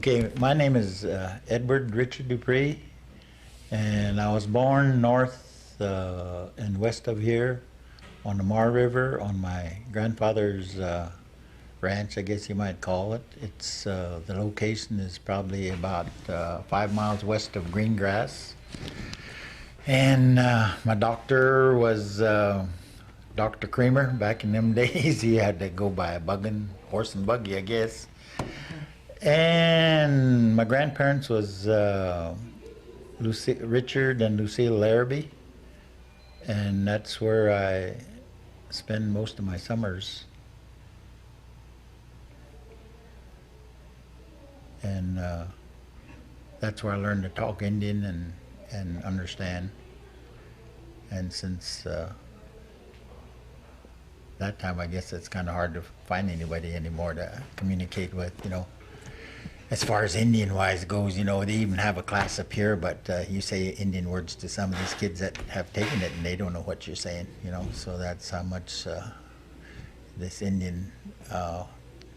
Okay, my name is Edward Richard Dupris, and I was born north and west of here on the Mar River on my grandfather's ranch, I guess you might call it. It's the location is probably about 5 miles west of Greengrass. And my doctor was Dr. Creamer back in them days. He had to go by a horse and buggy, I guess. And my grandparents was Richard and Lucille Larrabee, and that's where I spend most of my summers. And that's where I learned to talk Indian and understand. And since that time, I guess it's kind of hard to find anybody anymore to communicate with, As far as Indian-wise goes, they even have a class up here, but you say Indian words to some of these kids that have taken it, and they don't know what you're saying, So that's how much this Indian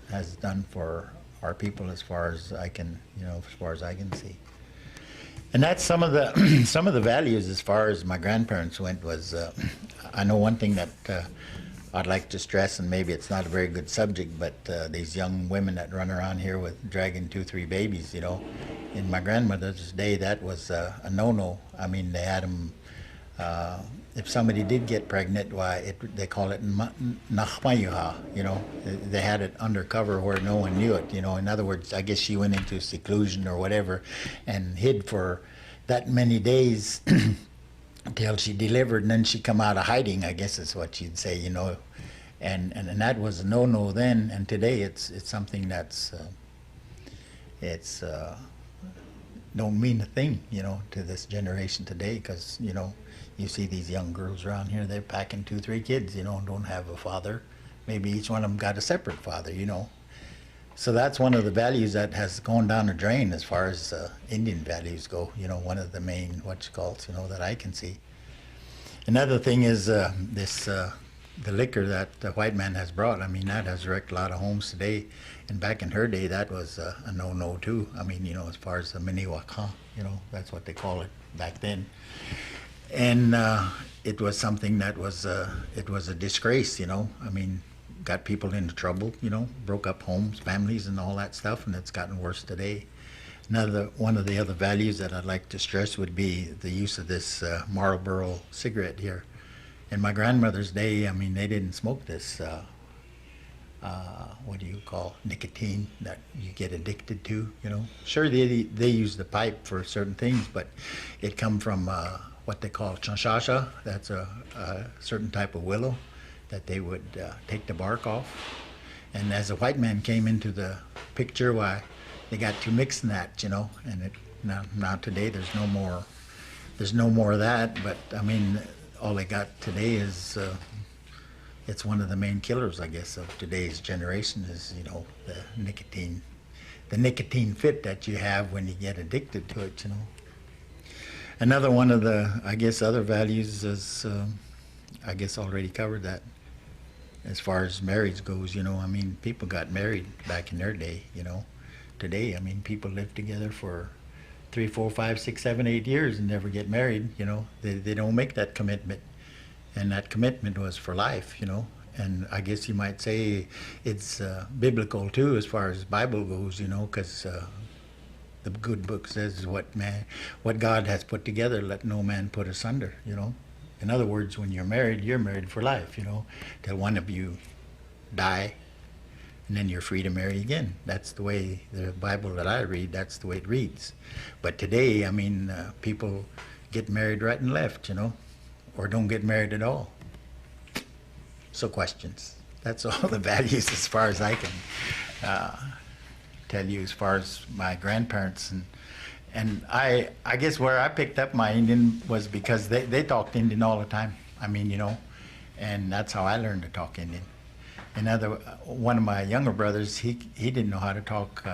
has done for our people, as far as I can, see. And that's some of the some of the values as far as my grandparents went. Was I know one thing that I'd like to stress, and maybe it's not a very good subject, but these young women that run around here with dragging 2-3 babies, in my grandmother's day, that was a no-no. I mean, they had them, if somebody did get pregnant, they call it nachmayuha, They had it undercover where no one knew it, In other words, I guess she went into seclusion or whatever and hid for that many days until she delivered, and then she come out of hiding, I guess is what you'd say, and that was a no-no then, and today it's something that's don't mean a thing, to this generation today, because you see these young girls around here, they're packing 2-3 kids, don't have a father. Maybe each one of them got a separate father, So that's one of the values that has gone down the drain as far as Indian values go, one of the main, that I can see. Another thing is the liquor that the white man has brought. I mean, that has wrecked a lot of homes today. And back in her day, that was a no-no too. I mean, as far as the miniwaka, that's what they call it back then. And it was something that was, it was a disgrace, I mean, got people into trouble, broke up homes, families, and all that stuff, and it's gotten worse today. One of the other values that I'd like to stress would be the use of this Marlboro cigarette here. In my grandmother's day, I mean, they didn't smoke this, what do you call, nicotine that you get addicted to, Sure, they use the pipe for certain things, but it come from what they call chanshasha. That's a certain type of willow that they would take the bark off. And as a white man came into the picture, they got to mixing that, and now today there's no more of that. But I mean, all they got today is it's one of the main killers, I guess, of today's generation is the nicotine fit that you have when you get addicted to it, Another one of the, I guess, other values is, I guess already covered that. As far as marriage goes, I mean, people got married back in their day, Today, I mean, people live together for 3, 4, 5, 6, 7, 8 years and never get married, They don't make that commitment. And that commitment was for life, And I guess you might say it's biblical too, as far as Bible goes, because the good book says what God has put together, let no man put asunder, In other words, when you're married for life, till one of you die, and then you're free to marry again. That's the way the Bible that I read, that's the way it reads. But today, I mean, people get married right and left, or don't get married at all. So questions. That's all the values as far as I can tell you as far as my grandparents. And I guess where I picked up my Indian was because they talked Indian all the time. I mean, and that's how I learned to talk Indian. One of my younger brothers, he didn't know how to talk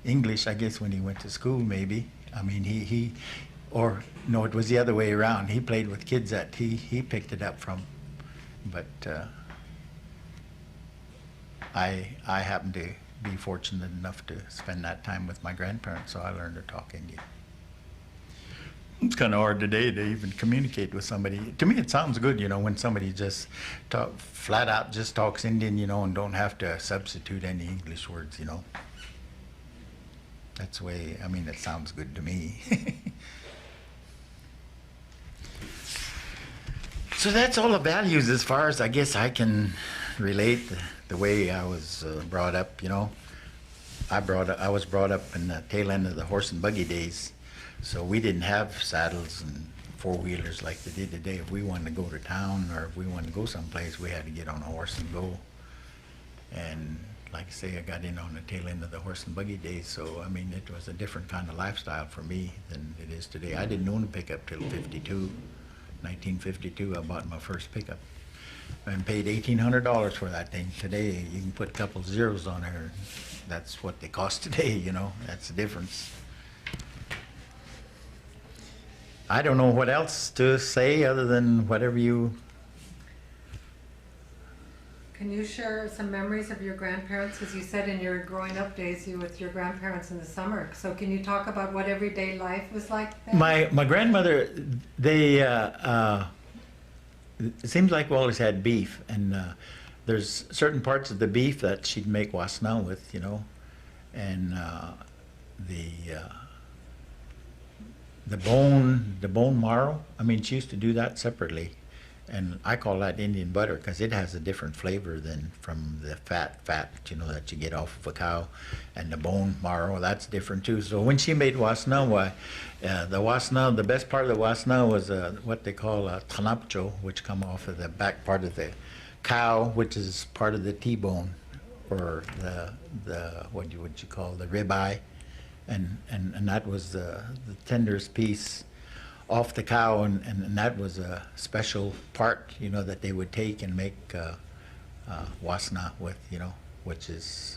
English, I guess, when he went to school, maybe. I mean, or no, it was the other way around. He played with kids that he picked it up from. But I happened to be fortunate enough to spend that time with my grandparents, so I learned to talk Indian. It's kind of hard today to even communicate with somebody. To me, it sounds good, you know, when somebody just flat out just talks Indian, you know, and don't have to substitute any English words, you know. That's the way, I mean, it sounds good to me. So that's all the values as far as I guess I can relate the way I was brought up, you know. I was brought up in the tail end of the horse and buggy days. So we didn't have saddles and four-wheelers like they did today. If we wanted to go to town or if we wanted to go someplace, we had to get on a horse and go. And like I say, I got in on the tail end of the horse and buggy days, so I mean, it was a different kind of lifestyle for me than it is today. I didn't own a pickup till 1952, I bought my first pickup and paid $1,800 for that thing. Today, you can put a couple zeros on there. That's what they cost today, you know, that's the difference. I don't know what else to say other than whatever you... Can you share some memories of your grandparents? Because you said in your growing up days you were with your grandparents in the summer. So can you talk about what everyday life was like then? My grandmother, they, it seems like we always had beef, and there's certain parts of the beef that she'd make wasna with, you know, and the bone marrow, I mean, she used to do that separately. And I call that Indian butter because it has a different flavor than from the fat, you know, that you get off of a cow. And the bone marrow, that's different too. So when she made wasna, the wasna, the best part of the wasna was what they call a tanapcho, which come off of the back part of the cow, which is part of the T-bone, or the what would you call the ribeye. And that was the tenderest piece off the cow, and that was a special part, you know, that they would take and make wasna with, you know, which is,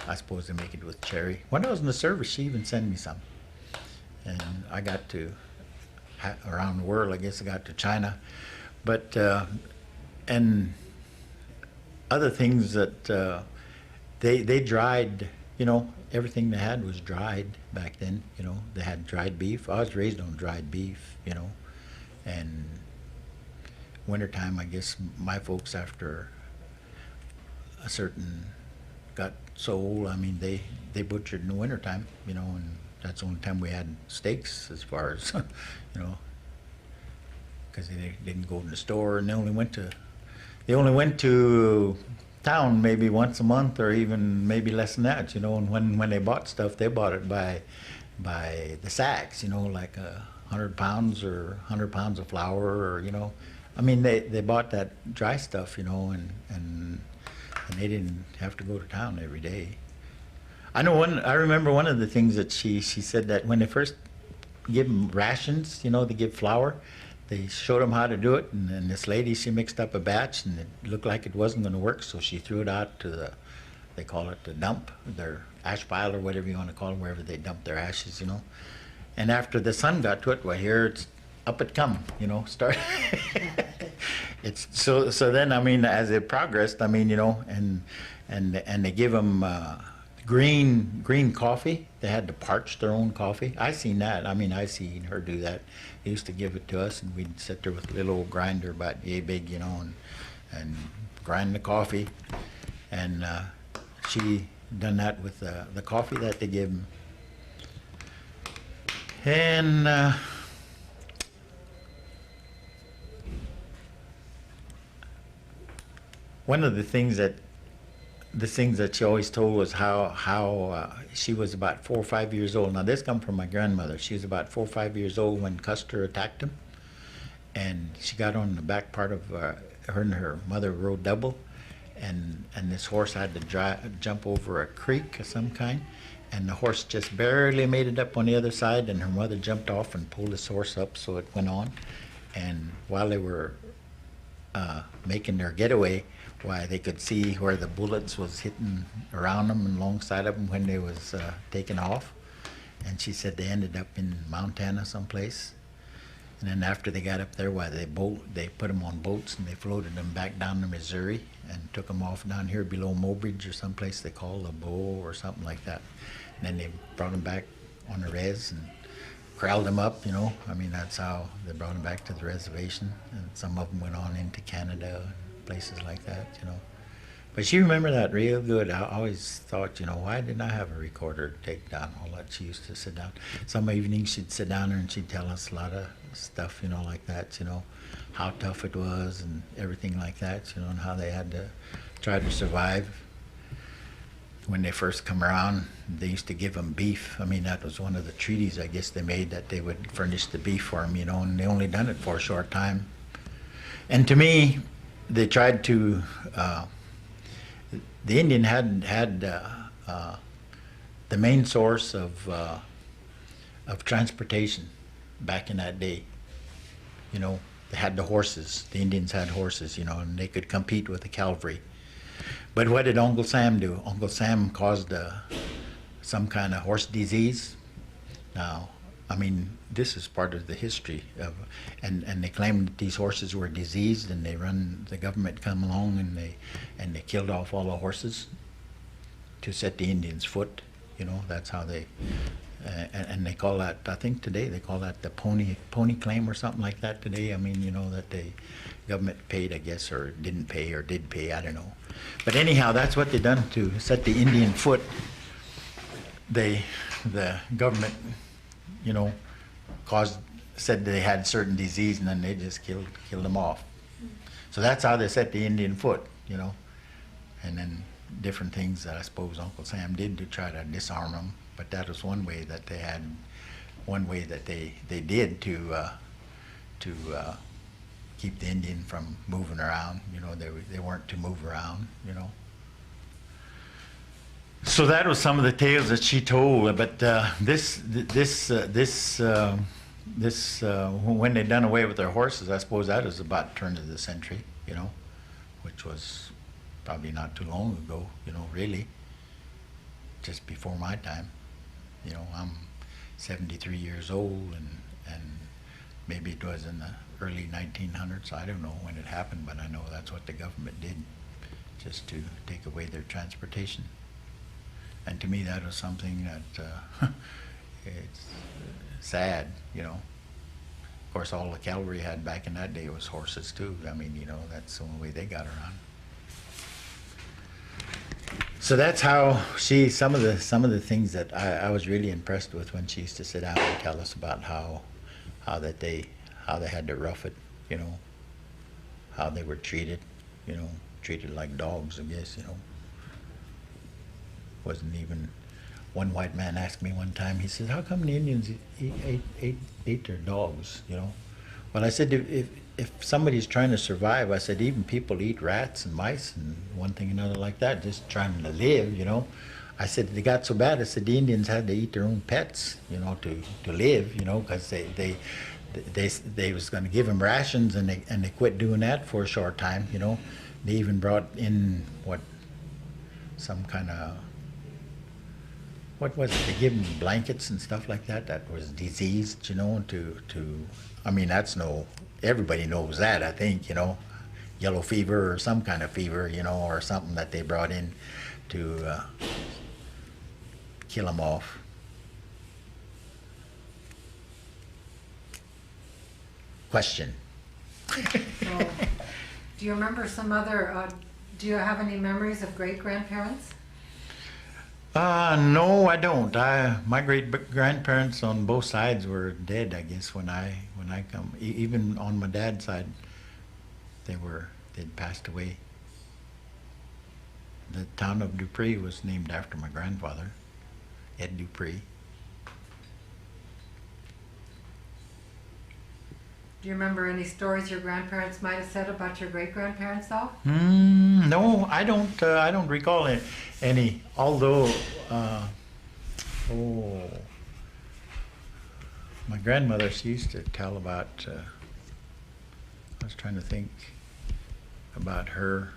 I suppose they make it with cherry. When I was in the service, she even sent me some, and I got to around the world. I guess I got to China, but and other things that they dried, you know. Everything they had was dried back then, you know. They had dried beef. I was raised on dried beef, you know. And wintertime, I guess my folks, after a certain got so old, I mean, they butchered in the wintertime, you know, and that's the only time we had steaks, as far as, you know, because they didn't go to the store, and they only went to town maybe once a month, or even maybe less than that, you know. And when they bought stuff, they bought it by the sacks, you know, like 100 pounds or 100 pounds of flour, or, you know, I mean, they bought that dry stuff, you know, and they didn't have to go to town every day. I remember one of the things that she said, that when they first give them rations, you know, they give flour, they showed them how to do it, and then this lady, she mixed up a batch, and it looked like it wasn't going to work, so she threw it out to they call it the dump, their ash pile, or whatever you want to call it, wherever they dump their ashes, you know. And after the sun got to it, well, here it's up it come, you know, start. It's so then, I mean, as it progressed, I mean, you know, and they give them green coffee. They had to parch their own coffee. I seen that. I mean, I seen her do that. They used to give it to us, and we'd sit there with a little old grinder about yay big, you know, and grind the coffee. And she done that with the coffee that they give them. And one of the things that she always told was how she was about 4 or 5 years old. Now this come from my grandmother. She was about 4 or 5 years old when Custer attacked him, and she got on the back part of her and her mother rode double, and this horse had to jump over a creek of some kind, and the horse just barely made it up on the other side, and her mother jumped off and pulled this horse up, so it went on. And while they were making their getaway, why, they could see where the bullets was hitting around them and alongside of them when they was taking off. And she said they ended up in Montana someplace. And then after they got up there, they put them on boats and they floated them back down to Missouri and took them off down here below Mobridge or someplace they call the Bow or something like that. And then they brought them back on the res and corralled them up, you know. I mean, that's how they brought them back to the reservation. And some of them went on into Canada and places like that, you know. But she remembered that real good. I always thought, you know, why didn't I have a recorder to take down all that? She used to sit down. Some evenings she'd sit down there and she'd tell us a lot of stuff, you know, like that, you know, how tough it was and everything like that, you know, and how they had to try to survive. When they first come around, they used to give them beef. I mean, that was one of the treaties, I guess, they made, that they would furnish the beef for them, you know, and they only done it for a short time. And to me, they tried to, the Indian had the main source of transportation back in that day. You know, they had the horses. The Indians had horses, you know, and they could compete with the cavalry. But what did Uncle Sam do? Uncle Sam caused some kind of horse disease. Now, I mean, this is part of the history of, and they claimed that these horses were diseased, and the government come along and they killed off all the horses to set the Indians' foot. You know, that's how they, and they call that, I think today they call that the pony claim or something like that today. I mean, you know, that the government paid, I guess, or didn't pay, or did pay, I don't know. But anyhow, that's what they done to set the Indian foot. The government, you know, said they had certain disease, and then they just killed them off. So that's how they set the Indian foot, you know. And then different things that I suppose Uncle Sam did to try to disarm them. But that was one way that they had, one way that they did to keep the Indian from moving around. You know, they weren't to move around, you know. So that was some of the tales that she told. But when they done away with their horses, I suppose that was about the turn of the century, you know, which was probably not too long ago, you know, really, just before my time. You know, I'm 73 years old, and maybe it was in the early 1900s. I don't know when it happened, but I know that's what the government did, just to take away their transportation. And to me, that was something that it's sad, you know. Of course, all the cavalry had back in that day was horses too. I mean, you know, that's the only way they got around. So that's how some of the things that I was really impressed with when she used to sit down and tell us about how they had to rough it, you know, how they were treated, you know, treated like dogs, I guess, you know. Wasn't even, one white man asked me one time, he says, how come the Indians ate their dogs, you know? Well, I said, if somebody's trying to survive, I said, even people eat rats and mice and one thing and another like that, just trying to live, you know. I said, they got so bad, I said, the Indians had to eat their own pets, you know, to live, you know, because they was going to give them rations, and they quit doing that for a short time, you know. They even brought in some kind of, what was it? They give them blankets and stuff like that was diseased, you know, I mean, everybody knows that, I think, you know, yellow fever or some kind of fever, you know, or something that they brought in to kill them off. Question. So, do you remember some other, do you have any memories of great-grandparents? No, I don't. My great-grandparents on both sides were dead, I guess, when I come. Even on my dad's side, they'd passed away. The town of Dupris was named after my grandfather, Ed Dupris. Do you remember any stories your grandparents might have said about your great-grandparents, though? No, I don't recall any. Although, my grandmother, she used to tell about. I was trying to think about her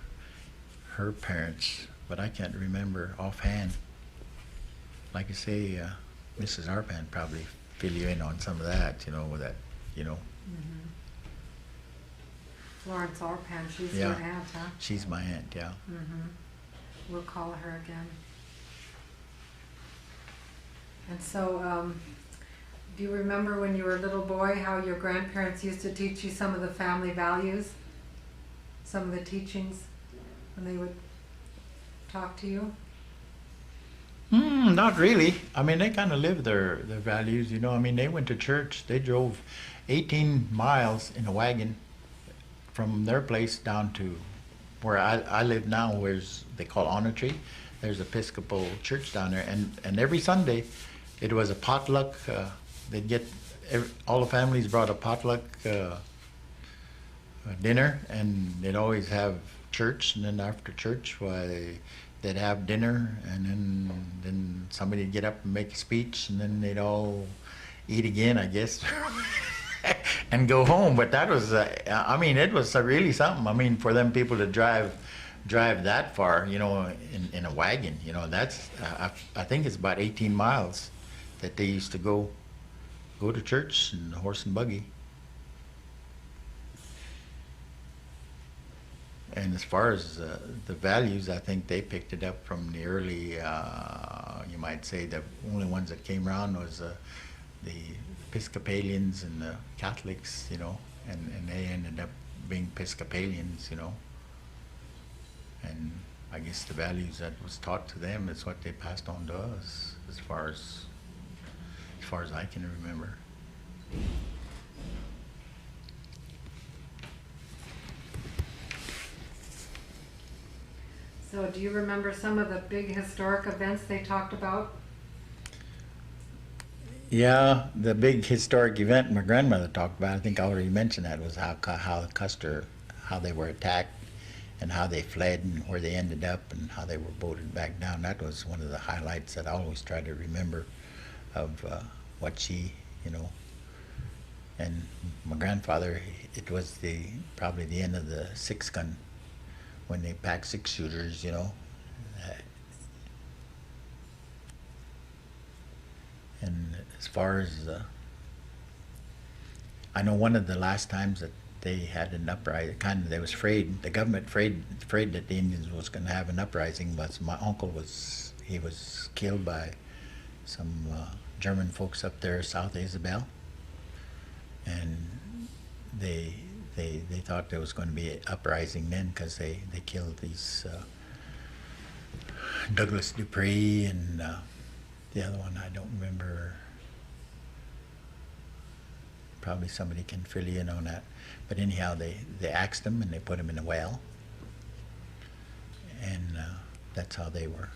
parents, but I can't remember offhand. Like I say, Mrs. Arpan probably fill you in on some of that, you know, with that you know. Florence Orpan, she's Yeah. your aunt, huh? She's my aunt, yeah. We'll call her again. And so, do you remember when you were a little boy how your grandparents used to teach you some of the family values? Some of the teachings when they would talk to you? Not really. I mean, they kind of lived their values, you know. I mean, they went to church. They drove 18 miles in a wagon from their place down to where I live now, where's they call Honor Tree. There's Episcopal church down there, and every Sunday it was a potluck. They'd get all the families brought a potluck dinner, and they'd always have church, and then after church, why they'd have dinner, and then somebody'd get up and make a speech, and then they'd all eat again, I guess. And go home. But that was, I mean, it was really something. I mean, for them people to drive that far, you know, in a wagon, you know, that's, I think it's about 18 miles that they used to go to church in the horse and buggy. And as far as the values, I think they picked it up from the early, you might say the only ones that came around was the Episcopalians and the Catholics, you know, and they ended up being Episcopalians, you know. And I guess the values that was taught to them is what they passed on to us, as far as I can remember. So do you remember some of the big historic events they talked about? Yeah, the big historic event my grandmother talked about, I think I already mentioned that, was how Custer, how they were attacked and how they fled and where they ended up and how they were boated back down. That was one of the highlights that I always try to remember of what she, you know. And my grandfather, it was probably the end of the 6-gun when they packed 6-shooters, you know. And as far as, I know one of the last times that they had an uprising, they was afraid, the government afraid that the Indians was going to have an uprising, but my uncle was killed by some German folks up there, South Isabel, and they thought there was going to be an uprising then because they killed these Douglas Dupris and the other one I don't remember. Probably somebody can fill you in on that. But anyhow, they axed him and they put him in a well, and that's how they were.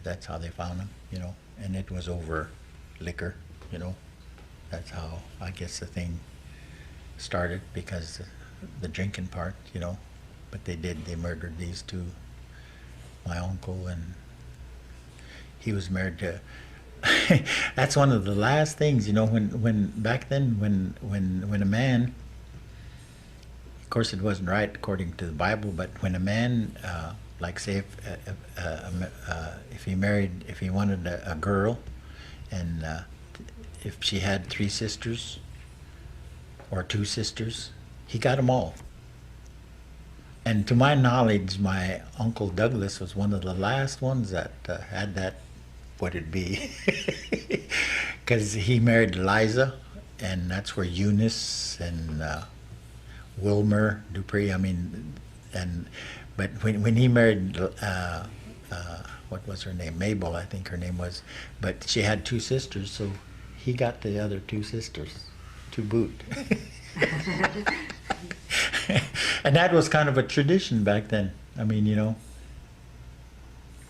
That's how they found him, you know. And it was over liquor, you know. That's how I guess the thing started, because the drinking part, you know. But they murdered these two, my uncle, and he was married to. That's one of the last things, you know, when back then when a man, of course it wasn't right according to the Bible, but when a man, like say if he wanted a girl, and if she had 3 sisters or 2 sisters, he got them all. And to my knowledge, my Uncle Douglas was one of the last ones that had that, what it'd be, because he married Eliza, and that's where Eunice and Wilmer Dupris, I mean, but when he married, what was her name? Mabel, I think her name was, but she had 2 sisters, so he got the other 2 sisters to boot. And that was kind of a tradition back then. I mean, you know.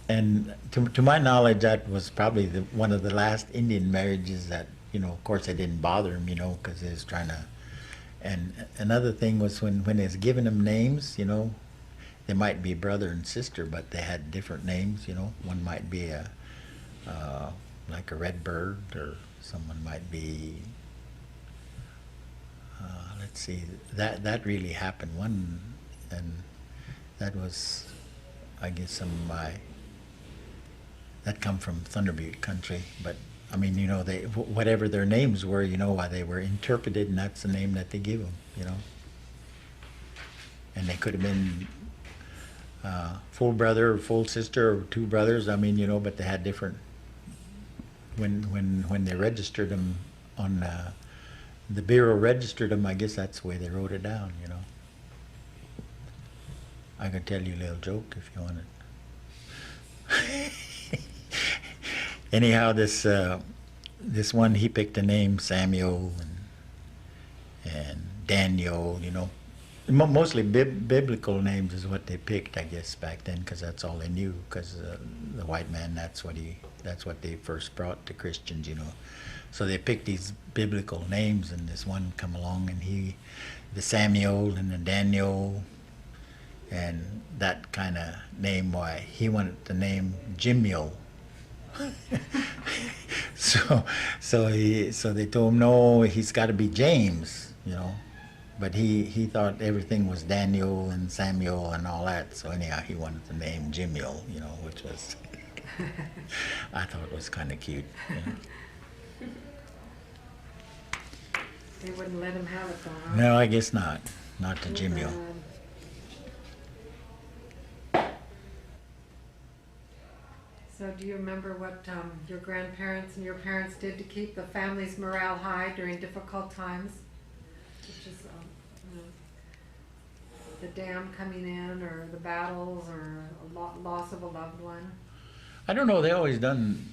And to my knowledge, that was probably one of the last Indian marriages that, you know, of course it didn't bother him, you know, because he was trying to. And another thing was when they was giving them names, you know, they might be brother and sister, but they had different names, you know. One might be like a red bird, or someone might be, let's see, that really happened. One, and that was, I guess, that come from Thunder Butte country, but I mean, you know, they whatever their names were, you know, why they were interpreted, and that's the name that they give them, you know. And they could have been full brother or full sister or two brothers. I mean, you know, but they had different. When they registered them on the bureau registered them, I guess that's the way they wrote it down, you know. I could tell you a little joke if you want it. Anyhow, this one, he picked the name Samuel and Daniel, you know. Mostly biblical names is what they picked, I guess, back then, because that's all they knew. Because the white man, that's what they first brought to Christians, you know. So they picked these biblical names, and this one come along, and the Samuel and the Daniel, and that kind of name. Why he wanted the name Jimiel. so they told him no, he's got to be James, you know. But he thought everything was Daniel and Samuel and all that. So anyhow, he wanted the name Jimiel, you know, which was I thought it was kind of cute. You know? They wouldn't let him have it though, huh? No, I guess not. Not the Jimiel. So do you remember what your grandparents and your parents did to keep the family's morale high during difficult times? Which is the dam coming in, or the battles, or a loss of a loved one? I don't know. They always done.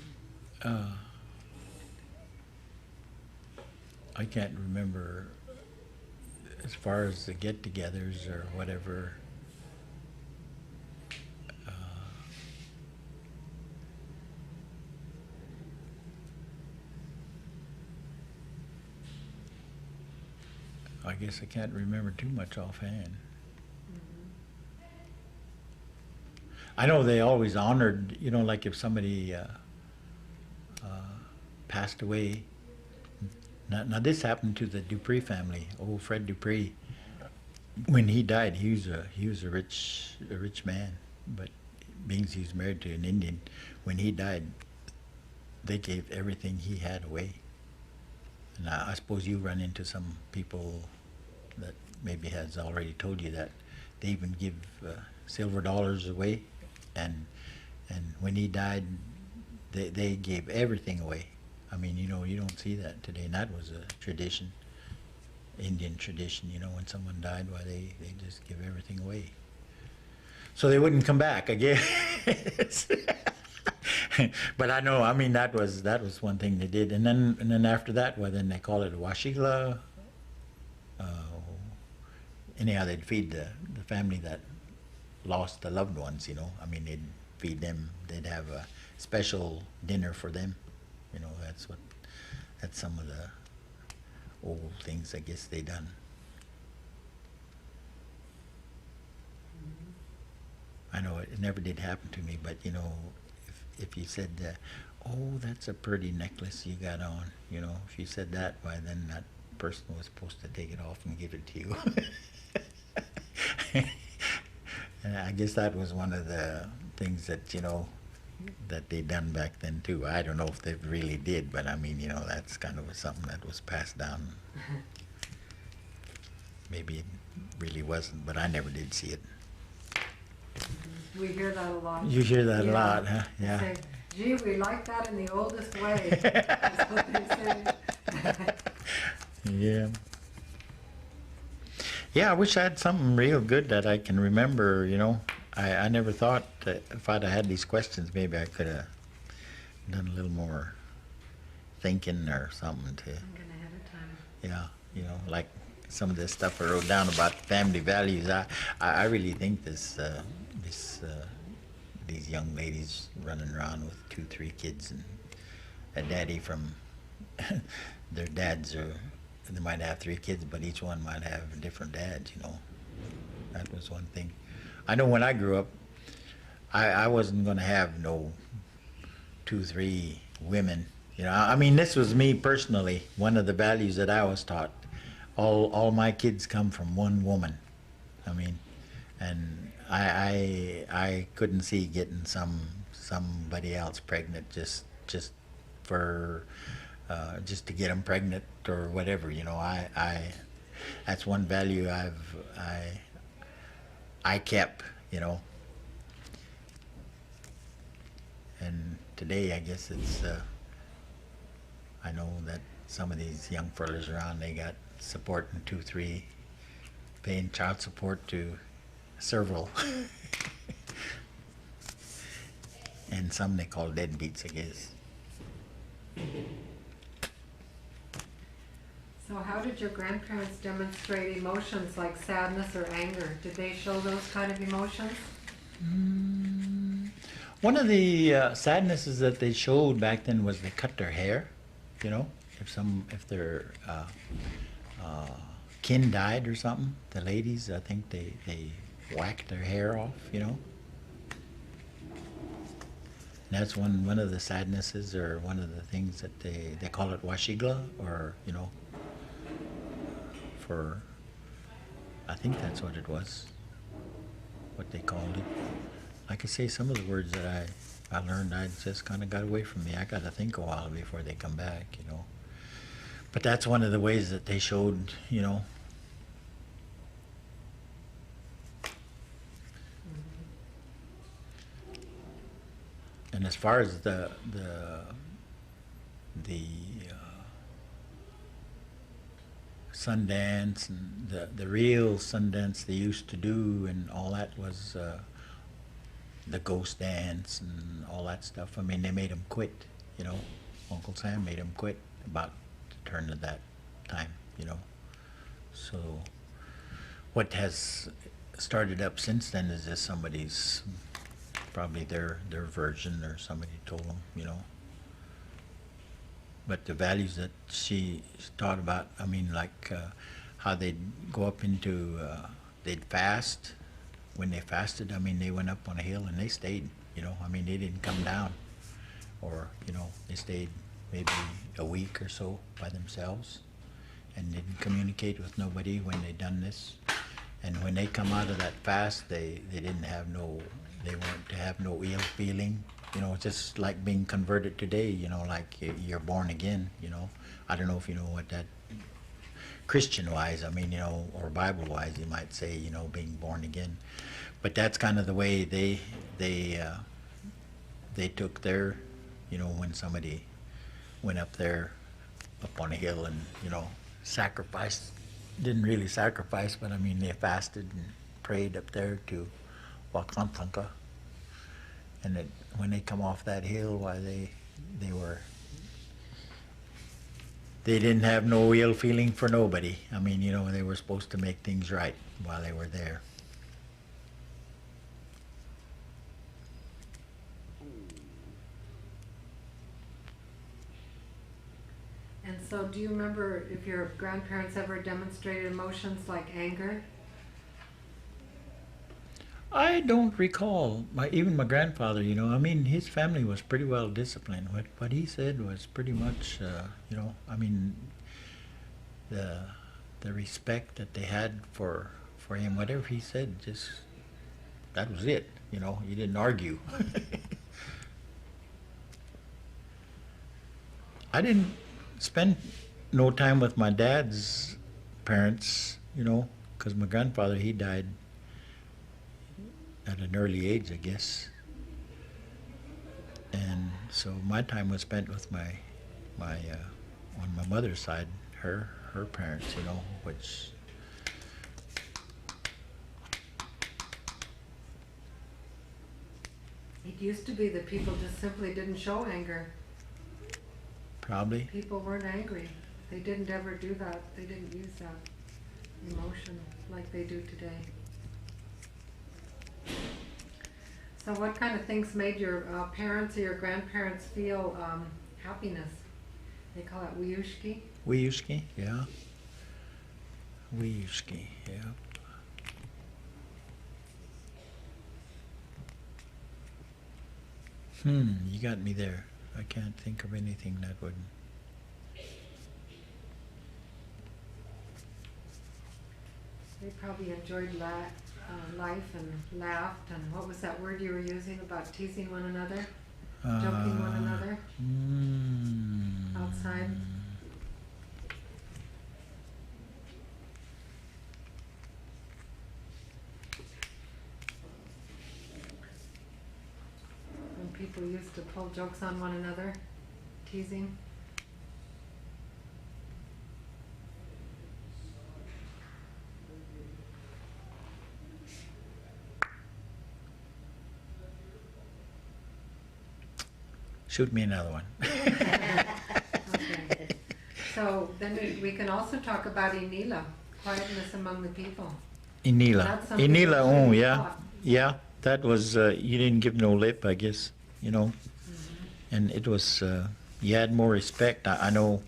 I can't remember as far as the get-togethers or whatever. I guess I can't remember too much offhand. I know they always honored, you know, like if somebody passed away. Now this happened to the Dupris family, old Fred Dupris. When he died, he was a rich man, but being he was married to an Indian, when he died, they gave everything he had away. And I suppose you run into some people that maybe has already told you that they even give silver dollars away, and when he died, they gave everything away. I mean, you know, you don't see that today, and that was a tradition, Indian tradition. You know, when someone died, why they just give everything away, so they wouldn't come back, I guess. But I know, I mean, that was one thing they did, and then after that, well, then they call it a washigla. Anyhow, they'd feed the family that lost the loved ones, you know. I mean, they'd feed them. They'd have a special dinner for them. You know, that's some of the old things I guess they done. I know it never did happen to me, but you know, if you said, oh, that's a pretty necklace you got on, you know, if you said that, why then that person was supposed to take it off and give it to you. And I guess that was one of the things that, you know, that they done back then too. I don't know if they really did, but I mean, you know, that's kind of something that was passed down. Maybe it really wasn't, but I never did see it. We hear that a lot. You hear that a lot, huh? Yeah. They say, gee, we like that in the oldest way. That's what they say. Yeah. Yeah, I wish I had something real good that I can remember, you know. I never thought that if I'd have had these questions, maybe I could have done a little more thinking or something to, Thinking ahead of time. yeah, you know, like some of this stuff I wrote down about family values. I really think these young ladies running around with 2, 3 kids and a daddy from their dads are, they might have 3 kids, but each one might have different dads, you know. That was one thing. I know when I grew up, I wasn't going to have no 2, 3 women. You know, I mean, this was me personally. One of the values that I was taught. All my kids come from one woman. I mean, and I couldn't see getting somebody else pregnant just for just to get them pregnant or whatever. You know, that's one value I kept. You know, and today I guess it's I know that some of these young fellas around, they got support in 2, 3, paying child support to several. And some they call deadbeats, I guess. So how did your grandparents demonstrate emotions like sadness or anger? Did they show those kind of emotions? One of the sadnesses that they showed back then was they cut their hair. You know, if their kin died or something, the ladies, I think they whacked their hair off. You know, and that's one of the sadnesses, or one of the things that they call it washigla, or you know, for I think that's what it was, what they called it. Like I say, some of the words that I learned, I just kind of got away from me. I got to think a while before they come back, you know. But that's one of the ways that they showed, you know. And as far as the Sundance and the real Sundance they used to do and all that was the ghost dance and all that stuff. I mean, they made him quit, you know. Uncle Sam made him quit about the turn of that time, you know. So what has started up since then is just somebody's, probably their version, or somebody told them, you know. But the values that she taught about, I mean, like how they'd go up into, they'd fast. When they fasted, I mean, they went up on a hill and they stayed, you know. I mean, they didn't come down, or, you know, they stayed maybe a week or so by themselves and didn't communicate with nobody when they done this. And when they come out of that fast, they didn't have no, they weren't to have no ill feeling. You know, just like being converted today, you know, like you're born again, you know. I don't know if you know what that, Christian-wise, I mean, you know, or Bible-wise, you might say, you know, being born again. But that's kind of the way they took their, you know, when somebody went up there, up on a hill and, you know, sacrificed, didn't really sacrifice, but I mean, they fasted and prayed up there to Wakantanka. And when they come off that hill, why they didn't have no ill feeling for nobody. I mean, you know, they were supposed to make things right while they were there. And so do you remember if your grandparents ever demonstrated emotions like anger? I don't recall. Even my grandfather, you know, I mean, his family was pretty well disciplined. What he said was pretty much, you know, I mean, the respect that they had for him, whatever he said, just, that was it. You know, you didn't argue. I didn't spend no time with my dad's parents, you know, because my grandfather, he died at an early age, I guess. And so my time was spent with my on my mother's side, her parents, you know, which It used to be that people just simply didn't show anger. probably. People weren't angry. They didn't ever do that. They didn't use that emotion like they do today. So what kind of things made your parents or your grandparents feel happiness? They call it wiyushki. Wiyushki, yeah. Wiyushki, yeah. You got me there. I can't think of anything that would. They probably enjoyed life and laughed. And what was that word you were using about teasing one another, joking one another? time? When people used to pull jokes on one another, teasing. Shoot me another one. Okay. So then we can also talk about Inila, quietness among the people. Inila. That's something Inila, that oh, really yeah. taught. Yeah, that was, you didn't give no lip, I guess, you know. And it was, you had more respect. I know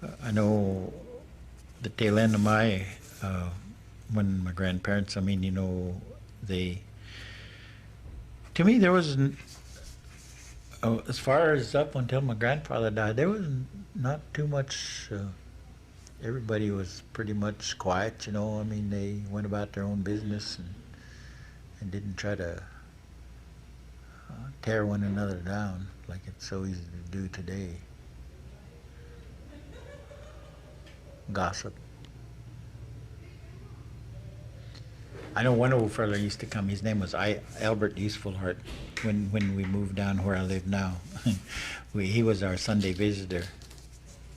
the tail end of my, when my grandparents, I mean, you know, to me, there was, as far as up until my grandfather died, there was not too much, everybody was pretty much quiet, you know. I mean, they went about their own business and didn't try to tear one another down like it's so easy to do today. Gossip. I know one old fella used to come. His name was Albert Usefulheart. When we moved down where I live now, he was our Sunday visitor.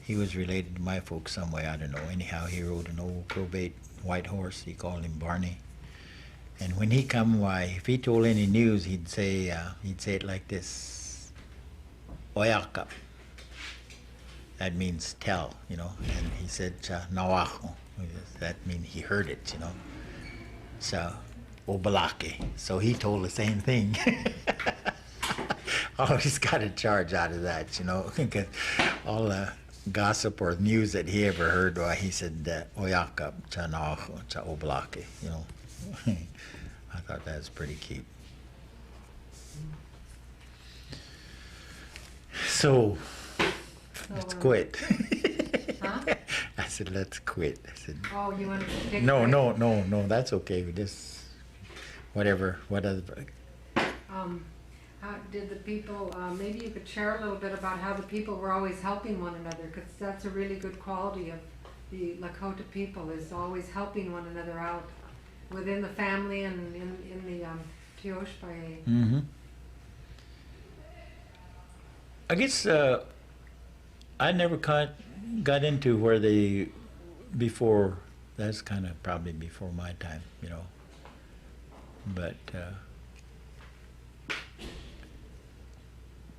He was related to my folks some way, I don't know. Anyhow, he rode an old probate white horse. He called him Barney. And when he come, why, if he told any news, he'd say it like this: "Oyaka." That means tell, you know. And he said "Cha nawaho." That means he heard it, you know. So Obalake. So he told the same thing. Always got a charge out of that, you know, because all the gossip or news that he ever heard, why he said "Oyaka cha nawaho cha Obalake," you know. I thought that was pretty cute. So, let's quit. Huh? I said, let's quit. I said, Oh, you wanted to take no, break? no, that's okay. We just, whatever. How did the people, maybe you could share a little bit about how the people were always helping one another, because that's a really good quality of the Lakota people, is always helping one another out within the family and in the Teoshpae. Mm-hmm. I guess I never got into where they, before, that's kind of probably before my time, you know. But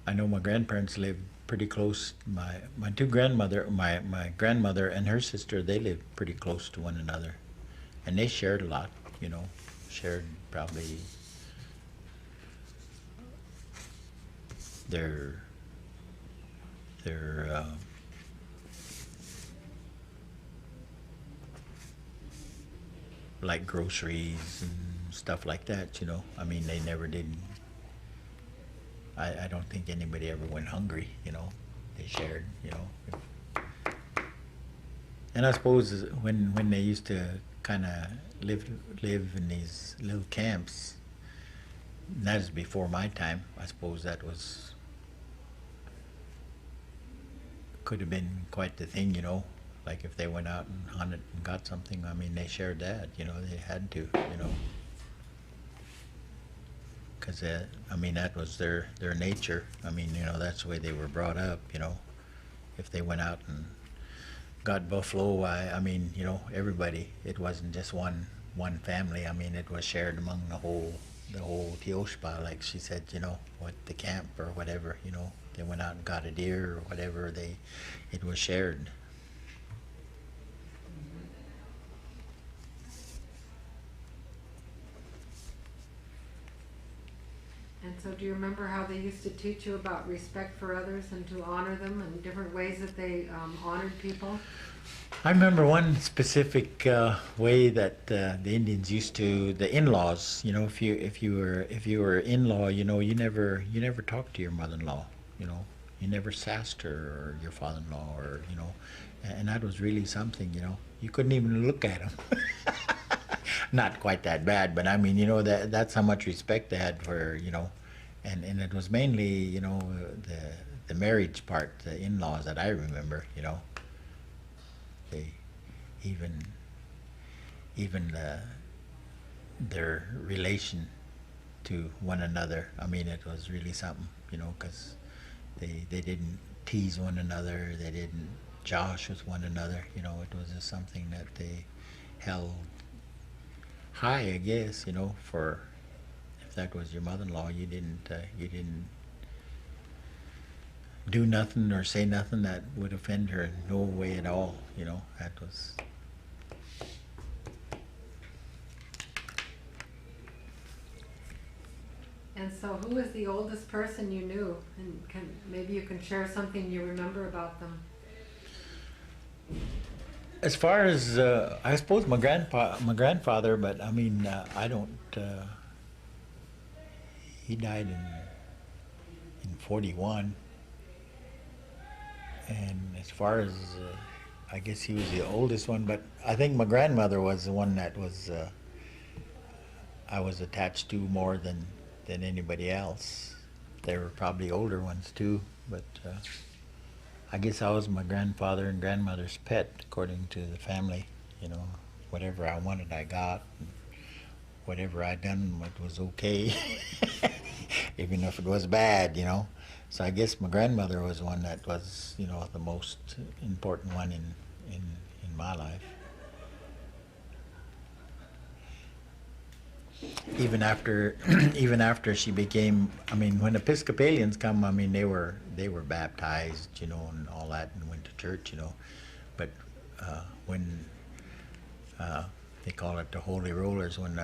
I know my grandparents lived pretty close. My grandmother and her sister, they lived pretty close to one another. And they shared a lot, you know, shared probably their like groceries and stuff like that, you know. I mean, they never did. I don't think anybody ever went hungry, you know. They shared, you know. And I suppose when they used to kind of live in these little camps, that is before my time. I suppose that could have been quite the thing, you know. Like if they went out and hunted and got something, I mean, they shared that, you know. They had to, you know. Because, I mean, that was their nature. I mean, you know, that's the way they were brought up, you know. If they went out and got buffalo, I mean, you know, everybody. It wasn't just one family. I mean, it was shared among the whole Teoshpa, like she said, you know, what the camp or whatever, you know. They went out and got a deer or whatever. It was shared. And so do you remember how they used to teach you about respect for others and to honor them and different ways that they honored people? I remember one specific way that the Indians used to, the in-laws. You know, if you were in-law, you know, you never talked to your mother-in-law. You know, you never sassed her or your father-in-law, or you know, and that was really something. You know, you couldn't even look at them. Not quite that bad, but I mean, you know, that's how much respect they had for, you know, and it was mainly, you know, the marriage part, the in-laws that I remember, you know, they even their relation to one another. I mean, it was really something, you know, because they didn't tease one another, they didn't josh with one another, you know. It was just something that they held high, I guess, you know. For if that was your mother-in-law, you didn't do nothing or say nothing that would offend her in no way at all, you know. That was. And so who is the oldest person you knew? And maybe you can share something you remember about them. As far as I suppose my grandfather, but I mean I don't. He died in 41, and as far as I guess he was the oldest one, but I think my grandmother was the one that was I was attached to more than anybody else. There were probably older ones too, but I guess I was my grandfather and grandmother's pet, according to the family. You know, whatever I wanted, I got. And whatever I done, it was okay, even if it was bad. You know, so I guess my grandmother was one that was, you know, the most important one in my life. Even after even after she became, I mean, when Episcopalians come, I mean, they were baptized, you know, and all that, and went to church, you know. But when they call it the Holy Rollers, when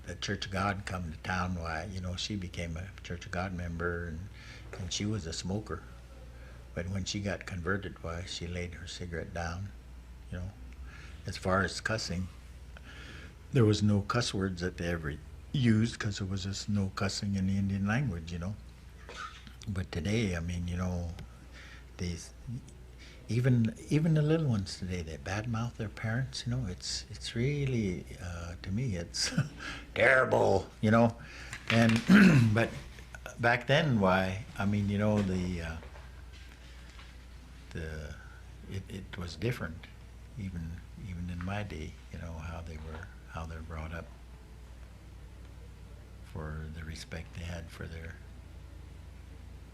the Church of God come to town, why, you know, she became a Church of God member, and she was a smoker. But when she got converted, why, she laid her cigarette down, you know. As far as cussing, there was no cuss words that they ever used, because there was just no cussing in the Indian language, you know. But today, I mean, you know, these even the little ones today, they badmouth their parents, you know. It's really to me, it's terrible, you know. And but back then, why, I mean, you know, it was different, even in my day, you know, how they're brought up, for the respect they had for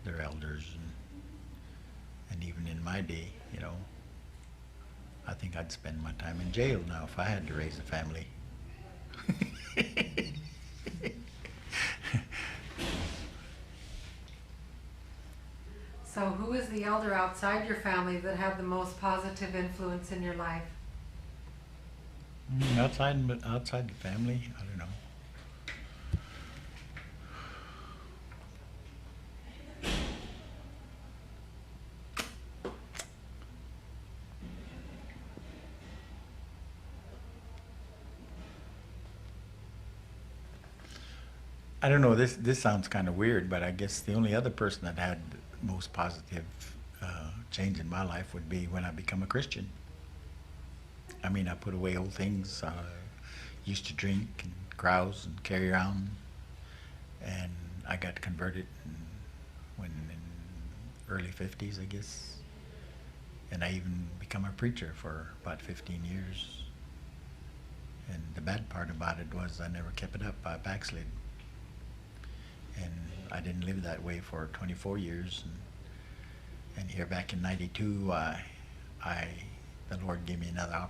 their elders, and even in my day, you know, I think I'd spend my time in jail now if I had to raise a family. So who is the elder outside your family that had the most positive influence in your life? Outside the family, I don't know. I don't know. This sounds kind of weird, but I guess the only other person that had the most positive change in my life would be when I become a Christian. I mean, I put away old things. I used to drink and carouse and carry around, and I got converted when in early 50s, I guess. And I even become a preacher for about 15 years. And the bad part about it was I never kept it up. I backslid. And I didn't live that way for 24 years. And here back in 92, the Lord gave me another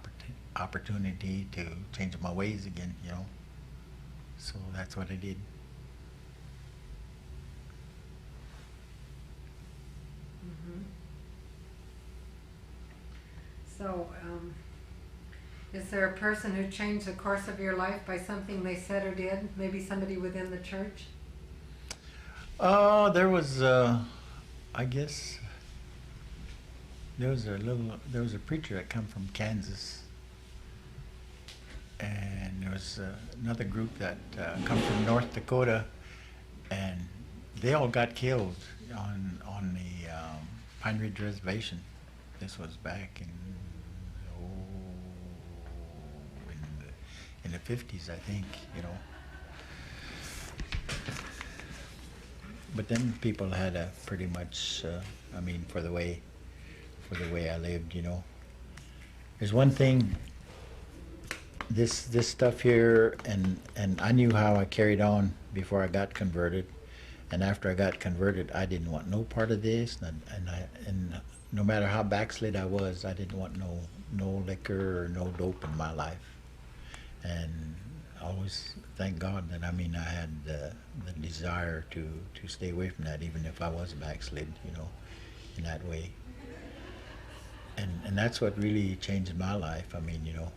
opportunity to change my ways again, you know. So that's what I did. Mm-hmm. So, is there a person who changed the course of your life by something they said or did? Maybe somebody within the church? There was, I guess, there was a preacher that come from Kansas, and there was another group that come from North Dakota, and they all got killed on the Pine Ridge Reservation. This was back in the 50s, I think, you know. but then people had a pretty much, I mean, for the way I lived, you know. There's one thing, this stuff here, and I knew how I carried on before I got converted, and after I got converted, I didn't want no part of this, and no matter how backslid I was, I didn't want no liquor or no dope in my life, and I always thank God that, I mean, I had the desire to stay away from that, even if I was backslid, you know, in that way. And that's what really changed my life. I mean, you know,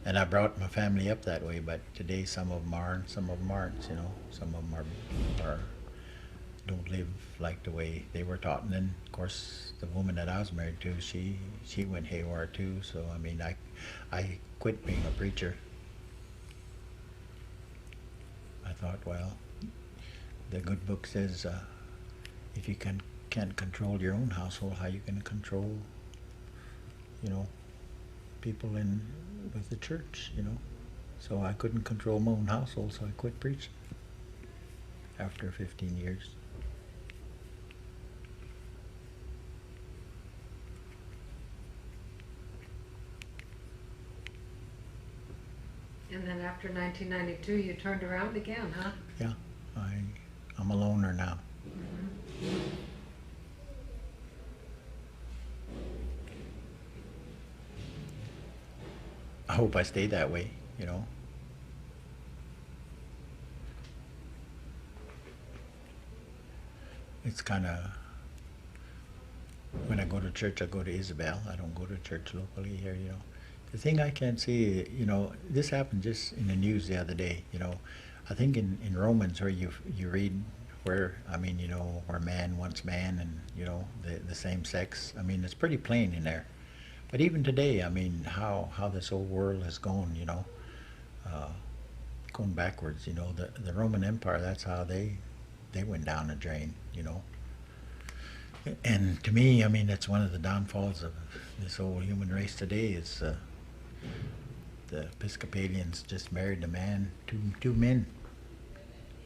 and I brought my family up that way, but today some of them are and some of them aren't, you know. Some of them are don't live like the way they were taught. And then, of course, the woman that I was married to, she went haywire too. So, I mean, I quit being a preacher. I thought, well, the good book says, if you can't control your own household, how you can control, you know, people with the church, you know. So I couldn't control my own household, so I quit preaching after 15 years. And then after 1992, you turned around again, huh? Yeah, I'm a loner now. Mm-hmm. I hope I stay that way, you know. It's kind of, when I go to church, I go to Isabel. I don't go to church locally here, you know. The thing I can't see, you know, this happened just in the news the other day, you know. I think in Romans where you read where, I mean, you know, where man wants man and, you know, the same sex. I mean, it's pretty plain in there. But even today, I mean, how this whole world has gone, you know, going backwards, you know. The Roman Empire, that's how they went down the drain, you know. And to me, I mean, that's one of the downfalls of this whole human race today is the Episcopalians just married a man, two men.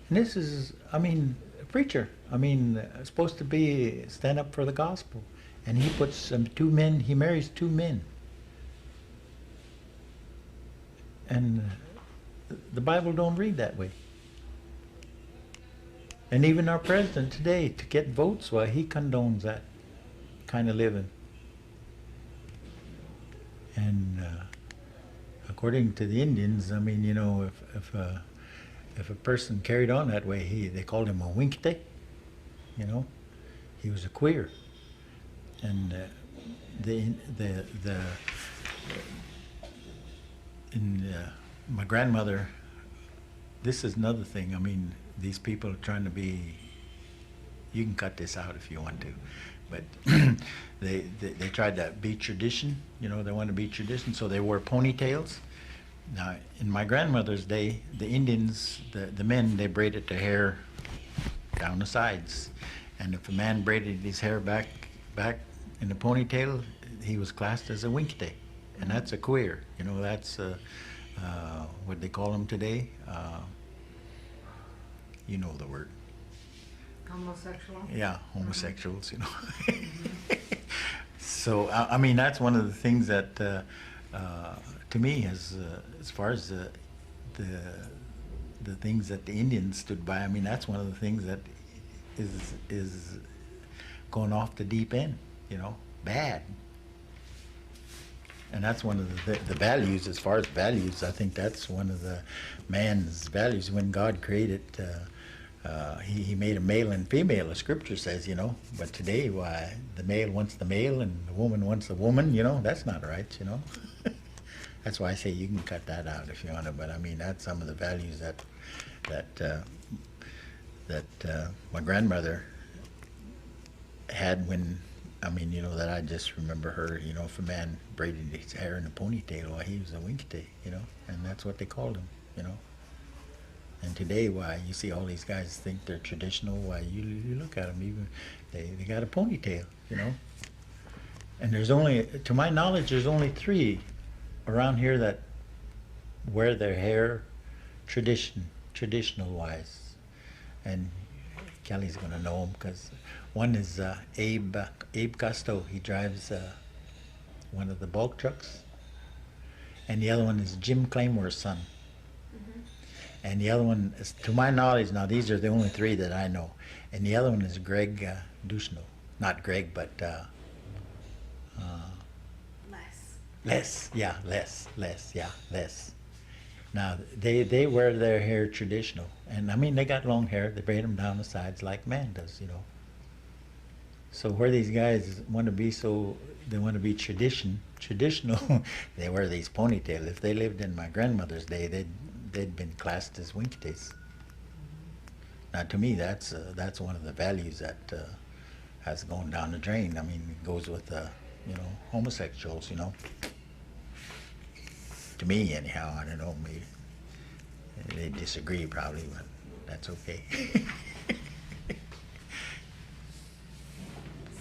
And this is, I mean, a preacher. I mean, supposed to be stand up for the gospel. And he puts two men, he marries two men. And the Bible don't read that way. And even our president today, to get votes, well, he condones that kind of living. And according to the Indians, I mean, you know, if a person carried on that way, they called him a winkte, you know. He was a queer. And my grandmother, this is another thing. I mean, these people are trying to be, you can cut this out if you want to, but they tried to be tradition, you know, they want to be tradition, so they wore ponytails. Now, in my grandmother's day, the Indians, the men, they braided their hair down the sides. And if a man braided his hair back in a ponytail, he was classed as a winkte. And that's a queer, you know, that's what they call them today. You know the word. Homosexual? Yeah, homosexuals, you know. So, I mean, that's one of the things that, to me, as far as the things that the Indians stood by, I mean, that's one of the things that is going off the deep end, you know, bad. And that's one of the values, as far as values, I think that's one of the man's values. When God created, he made a male and female, the scripture says, you know. But today, why, the male wants the male and the woman wants the woman, you know, that's not right, you know. That's why I say you can cut that out if you want to, but I mean, that's some of the values that my grandmother had when, I mean, you know, that I just remember her, you know, if a man braided his hair in a ponytail, well, he was a winkte, you know, and that's what they called him, you know. And today, why, you see all these guys think they're traditional, why, you look at them, even, they got a ponytail, you know. And there's only, to my knowledge, there's only 3 around here that wear their hair traditional-wise. And Kelly's gonna know him because one is Abe Gusto. He drives one of the bulk trucks, and the other one is Jim Claymore's son. And the other one is, to my knowledge, now these are the only three that I know. And the other one is Greg Duchesneau. Not Greg, but Les. Yeah, Les. Now they wear their hair traditional, and I mean they got long hair. They braid them down the sides like man does, you know. So where these guys want to be they want to be traditional. They wear these ponytails. If they lived in my grandmother's day, they'd been classed as winkities. Now, to me, that's one of the values that has gone down the drain. I mean, it goes with homosexuals. You know, to me, anyhow. I don't know. Maybe they disagree, probably, but that's okay.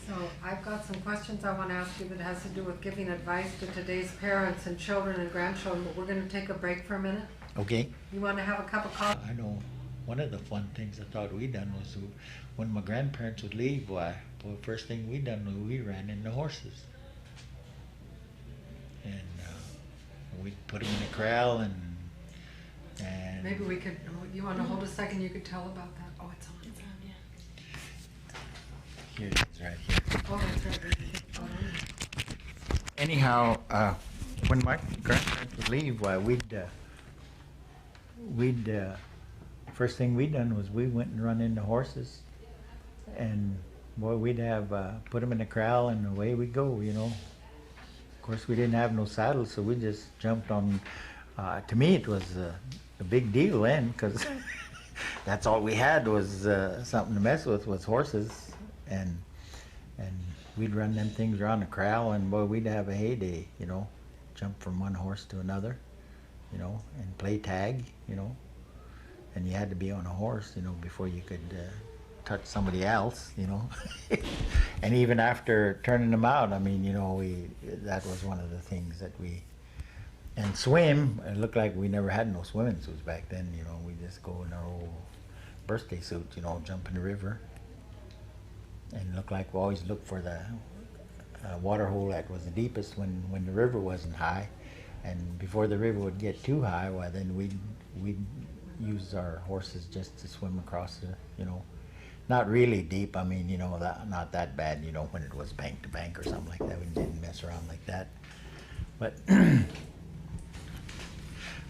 So I've got some questions I want to ask you that has to do with giving advice to today's parents and children and grandchildren, but we're going to take a break for a minute. Okay. You want to have a cup of coffee? I know one of the fun things I thought we done was when my grandparents would leave, the first thing we done was we ran in the horses. And we'd put them in a corral and maybe we could, you want to hold a second, you could tell about that. Oh, it's on. Here it is, right here. Oh, that's right. Anyhow, when my grandparents would leave, first thing we done was we went and run in the horses, and boy, we'd have put them in the corral and away we go, you know. Of course, we didn't have no saddles, so we just jumped on. To me, it was a big deal then, because that's all we had was something to mess with was horses. And we'd run them things around the corral, and boy, we'd have a heyday, you know, jump from one horse to another, you know, and play tag, you know, and you had to be on a horse, you know, before you could touch somebody else, you know. And even after turning them out, I mean, you know, that was one of the things that and swim, it looked like we never had no swimming suits back then, you know, we just go in our old birthday suit, you know, jump in the river. And it looked like we always looked for the water hole that was the deepest when the river wasn't high. And before the river would get too high, well, then we'd use our horses just to swim across the, you know, not really deep. I mean, you know, not that bad, you know, when it was bank to bank or something like that. We didn't mess around like that. But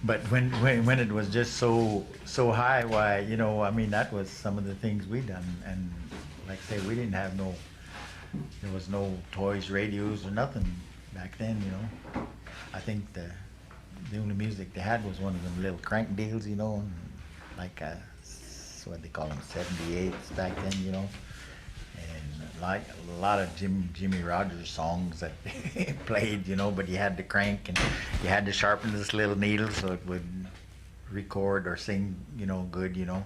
but when it was just so high, why, you know, I mean, that was some of the things we done. And like I say, we didn't have there was no toys, radios, or nothing back then, you know. I think the only music they had was one of them little crank deals, you know, and like what they call them, 78s back then, you know. And like a lot of Jimmy Rogers songs that played, you know, but you had to crank and you had to sharpen this little needle so it would record or sing, you know, good, you know.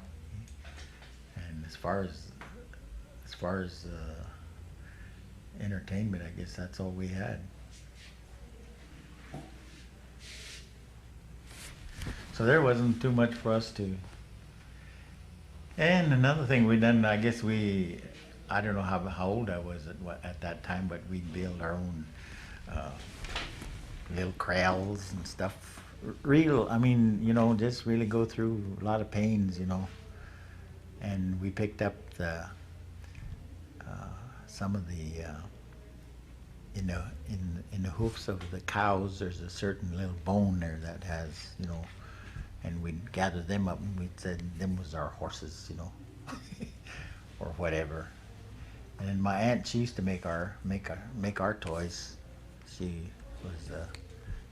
And as far as entertainment, I guess that's all we had. So there wasn't too much for us to. And another thing we done, I guess I don't know how old I was at that time, but we'd build our own little corrals and stuff. I mean, you know, just really go through a lot of pains, you know. And we picked up some of the in the hoofs of the cows. There's a certain little bone there that has, you know, and we'd gather them up and we'd say them was our horses, you know, or whatever. And then my aunt, she used to make our toys. She was the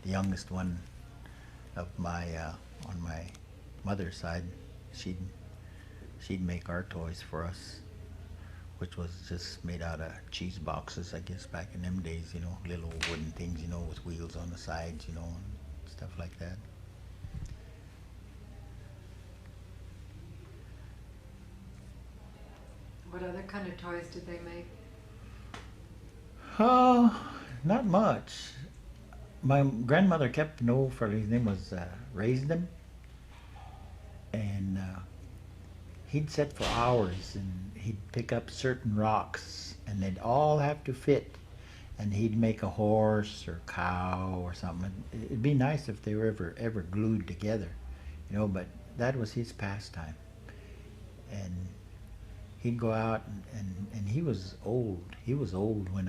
youngest one of my on my mother's side. She'd make our toys for us, which was just made out of cheese boxes, I guess, back in them days, you know, little wooden things, you know, with wheels on the sides, you know, and stuff like that. What other kind of toys did they make? Not much. My grandmother kept an old fellow, his name was Raised Them, and he'd sit for hours and he'd pick up certain rocks and they'd all have to fit. And he'd make a horse or cow or something. It'd be nice if they were ever glued together, you know, but that was his pastime. And he'd go out and he was old. He was old when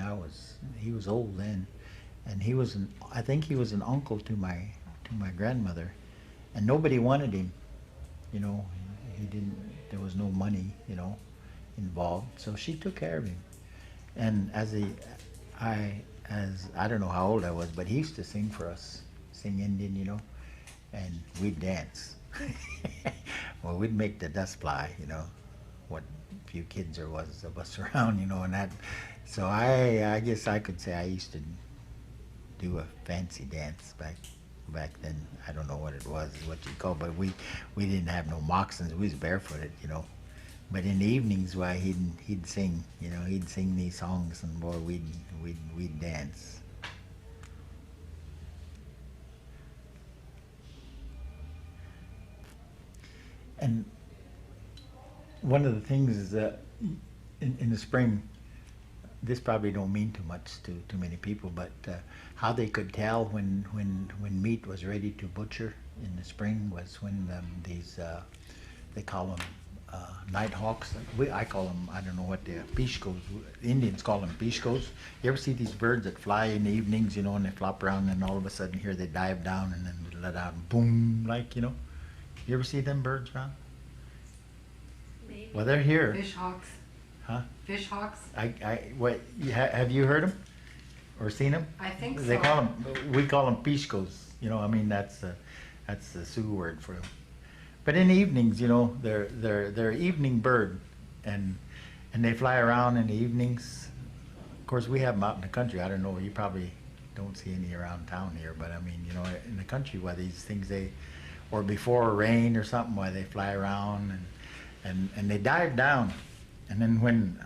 he was old then. And I think he was an uncle to my grandmother. And nobody wanted him, you know, there was no money, you know, involved. So she took care of him. And I don't know how old I was, but he used to sing for us, sing Indian, you know, and we'd dance. Well, we'd make the dust fly, you know, what few kids there was of us around, you know, and that. So I guess I could say I used to do a fancy dance back then. I don't know what it was, what you call, but we didn't have no moccasins. We was barefooted, you know. But in the evenings, why he'd sing, you know, he'd sing these songs, and boy, we'd dance. And one of the things is that in the spring, this probably don't mean too much to many people, but how they could tell when meat was ready to butcher in the spring was when these they call them night hawks. I call them, I don't know what they're, pishkos. The Indians call them pishkos. You ever see these birds that fly in the evenings, you know, and they flop around, and all of a sudden here they dive down and then they let out boom, like, you know? You ever see them birds around? Maybe. Well, they're here. Fish hawks. Huh? Fish hawks? What, have you heard them or seen them? I think They so. call them, we call them pishkos. You know, I mean, that's the Sioux word for them. But in the evenings, you know, they're evening bird, and they fly around in the evenings. Of course, we have them out in the country. I don't know, you probably don't see any around town here, but I mean, you know, in the country, why these things or before rain or something, why they fly around and they dive down, and then when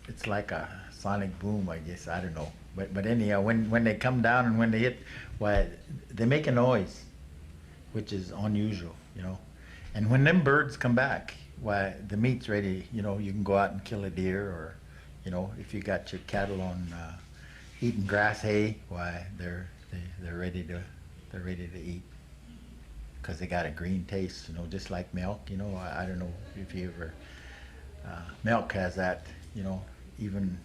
it's like a sonic boom, I guess, I don't know. But anyhow, when they come down and when they hit, why they make a noise, which is unusual, you know. And when them birds come back, why the meat's ready. You know, you can go out and kill a deer, or, you know, if you got your cattle on eating grass hay, why they're ready to eat, because they got a green taste. You know, just like milk. You know, I don't know if you ever milk has that. You know, even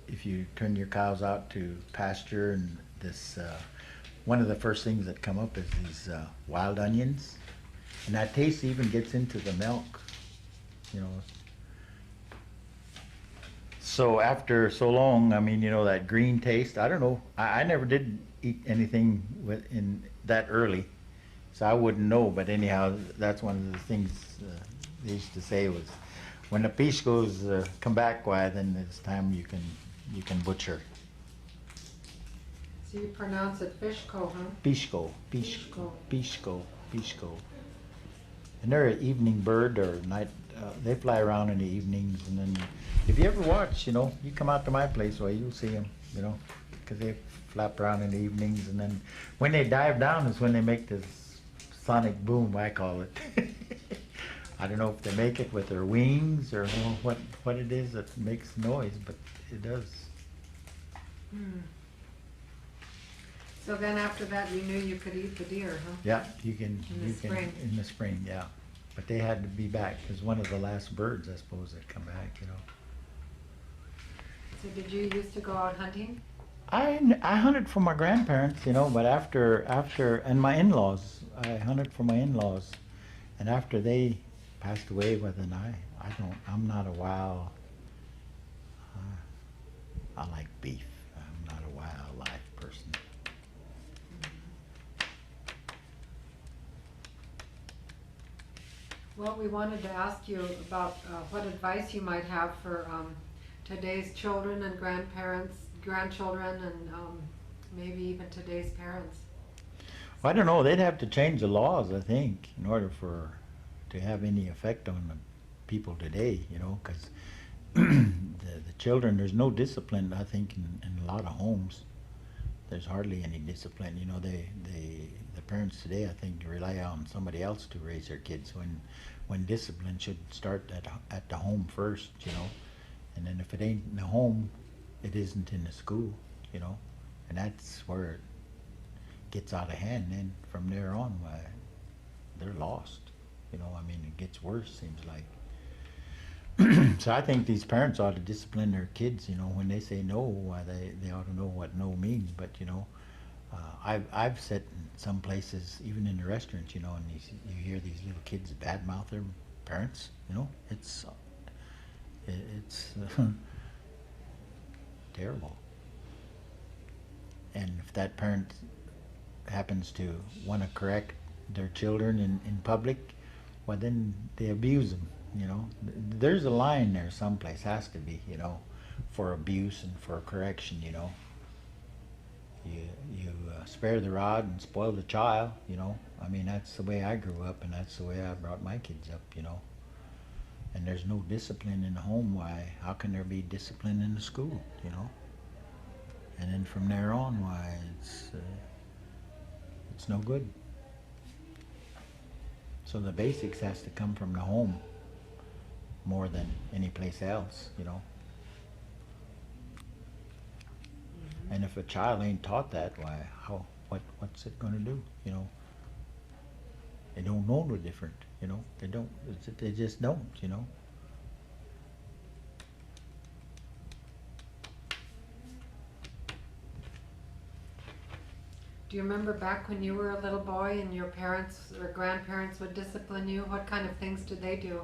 if you turn your cows out to pasture and this. One of the first things that come up is these wild onions, and that taste even gets into the milk, you know. So after so long, I mean, you know, that green taste, I don't know, I never did eat anything in that early, so I wouldn't know, but anyhow, that's one of the things they used to say was, when the pishkos come back, why, then it's time you can butcher. So you pronounce it fishko, huh? Pishko. And they're an evening bird or night. They fly around in the evenings, and then if you ever watch, you know, you come out to my place, well, you'll see them, you know, because they flap around in the evenings, and then when they dive down is when they make this sonic boom, I call it. I don't know if they make it with their wings or what it is that makes noise, but it does. Hmm. So then after that, you knew you could eat the deer, huh? Yeah, you can. In the spring. In the spring, yeah. But they had to be back because one of the last birds, I suppose, that come back, you know. So did you used to go out hunting? I hunted for my grandparents, you know, but after and my in-laws, I hunted for my in-laws, and after they passed away, well then I'm not a wild. I like beef. I'm not a wildlife person. Well, we wanted to ask you about what advice you might have for today's children and grandchildren, and maybe even today's parents. Well, I don't know. They'd have to change the laws, I think, in order to have any effect on the people today, you know, because the children, there's no discipline, I think, in a lot of homes. there's hardly any discipline. You know, the parents today, I think, rely on somebody else to raise their kids when discipline should start at the home first, you know. And then if it ain't in the home, it isn't in the school, you know. And that's where it gets out of hand. And from there on, why, they're lost. You know, I mean, it gets worse, seems like. So I think these parents ought to discipline their kids, you know, when they say no, why they ought to know what no means. But, you know, I've sat in some places, even in the restaurants, you know, and you hear these little kids badmouth their parents, you know. It's terrible. And if that parent happens to want to correct their children in public, well, then they abuse them, you know. There's a line there someplace, has to be, you know, for abuse and for correction, you know. You spare the rod and spoil the child, you know. I mean, that's the way I grew up, and that's the way I brought my kids up, you know. And there's no discipline in the home, why, how can there be discipline in the school, you know? And then from there on, why, it's no good. So the basics has to come from the home more than any place else, you know. And if a child ain't taught that, why, what's it gonna do, you know? They don't know no different, you know. They just don't, you know. Do you remember back when you were a little boy and your parents or grandparents would discipline you? What kind of things did they do?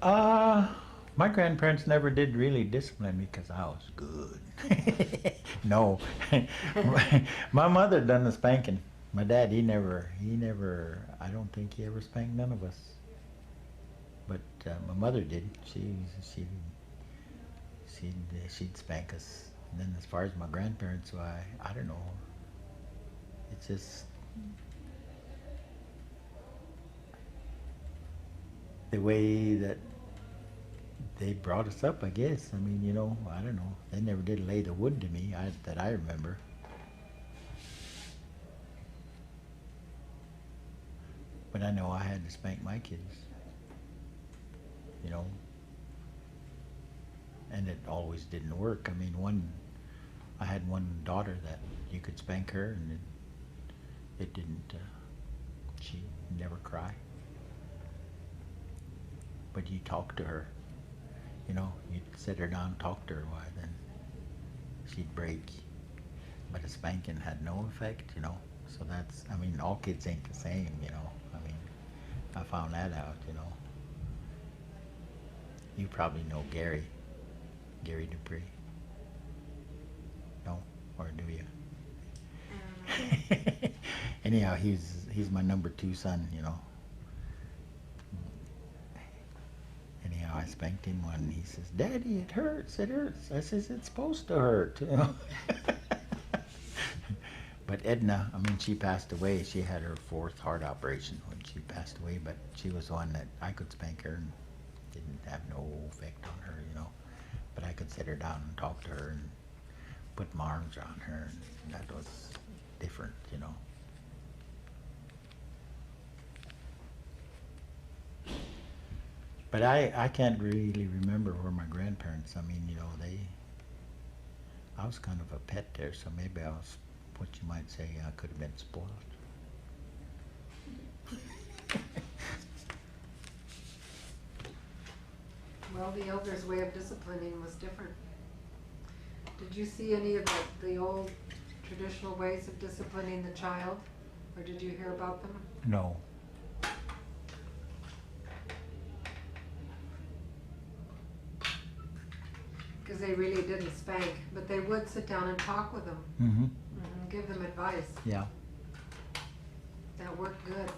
My grandparents never did really discipline me because I was good. No. My mother done the spanking. My dad, he never, I don't think he ever spanked none of us. But my mother did. She'd spank us. And then as far as my grandparents, why, I don't know. It's just the way that they brought us up, I guess. I mean, you know, I don't know. They never did lay the wood to me, that I remember. But I know I had to spank my kids, you know. And it always didn't work. I mean, I had one daughter that you could spank her and it didn't, she never cried. But you talk to her, you know, you'd sit her down, talk to her, why, then she'd break. But a spanking had no effect, you know. So that's, I mean, all kids ain't the same, you know. I mean, I found that out, you know. You probably know Gary Dupris. No? Or do you? Anyhow, he's my number 2 son, you know. Anyhow, I spanked him one and he says, "Daddy, it hurts, it hurts." I says, "It's supposed to hurt," you know. But Edna, I mean, she passed away. She had her 4th heart operation when she passed away, but she was one that I could spank her and didn't have no effect on her, you know. But I could sit her down and talk to her and put my arms around her, and that was different, you know. But I can't really remember where my grandparents, I mean, you know, I was kind of a pet there, so maybe I was, what you might say, I could have been spoiled. Well, the elders' way of disciplining was different. Did you see any of the old traditional ways of disciplining the child? Or did you hear about them? No. Because they really didn't spank, but they would sit down and talk with them. Mm-hmm. Give them advice. Yeah. That worked good.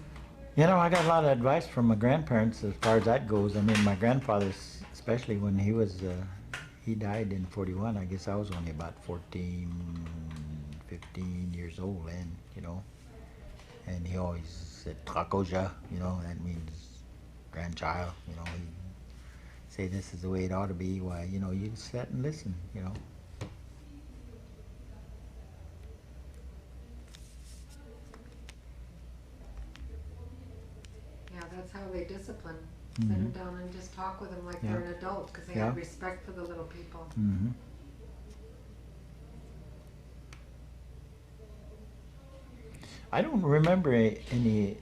You know, I got a lot of advice from my grandparents as far as that goes. I mean, my grandfather, especially when he died in 41, I guess I was only about 14, 15 years old then, you know. And he always said, "Trakoja," you know, that means grandchild, you know. He'd say this is the way it ought to be. Why, you know, you sit and listen, you know. That's how they discipline. Sit them Mhm. down and just talk with them like Yeah. they're an adult, because they Yeah. have respect for the little people. Mm-hmm. I don't remember any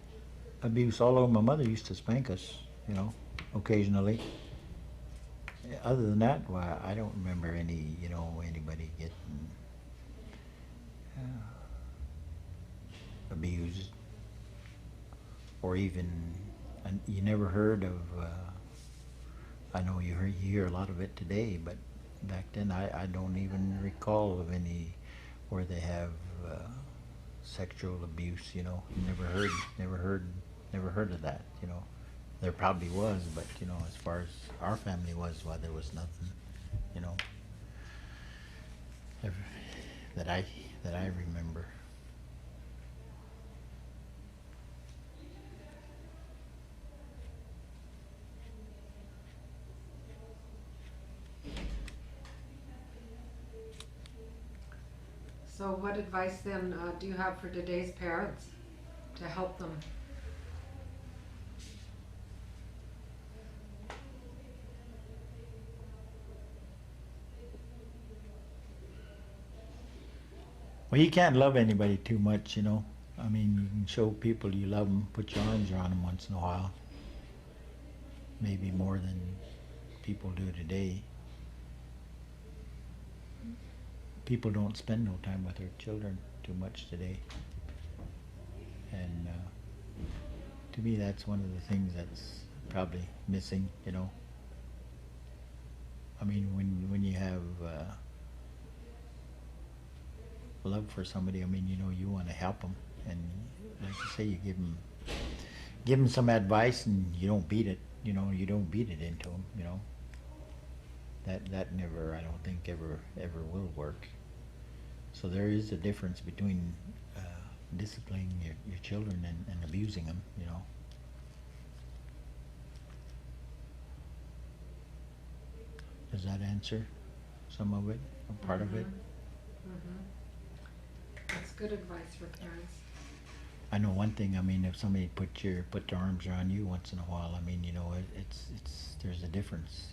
abuse, although my mother used to spank us, occasionally. Other than that, why, I don't remember anybody getting abused, or even, and you never heard of, I know you hear a lot of it today, but back then I don't even recall of any where they have sexual abuse, never heard of that, There probably was, but, as far as our family was, well, there was nothing, you know, ever, that I remember. So what advice then do you have for today's parents to help them? Well, you can't love anybody too much, I mean, you can show people you love them, put your arms around them once in a while, maybe more than people do today. People don't spend no time with their children too much today. And to me, that's one of the things that's probably missing, I mean, when you have love for somebody, I mean, you want to help them. And like you say, you give them some advice, and you don't beat it, you don't beat it into them, That never, I don't think, ever will work. So there is a difference between disciplining your children and abusing them, Does that answer some of it, or part of it? Mm-hmm. That's good advice for parents. I know one thing. I mean, if somebody put their arms around you once in a while, I mean, it's there's a difference,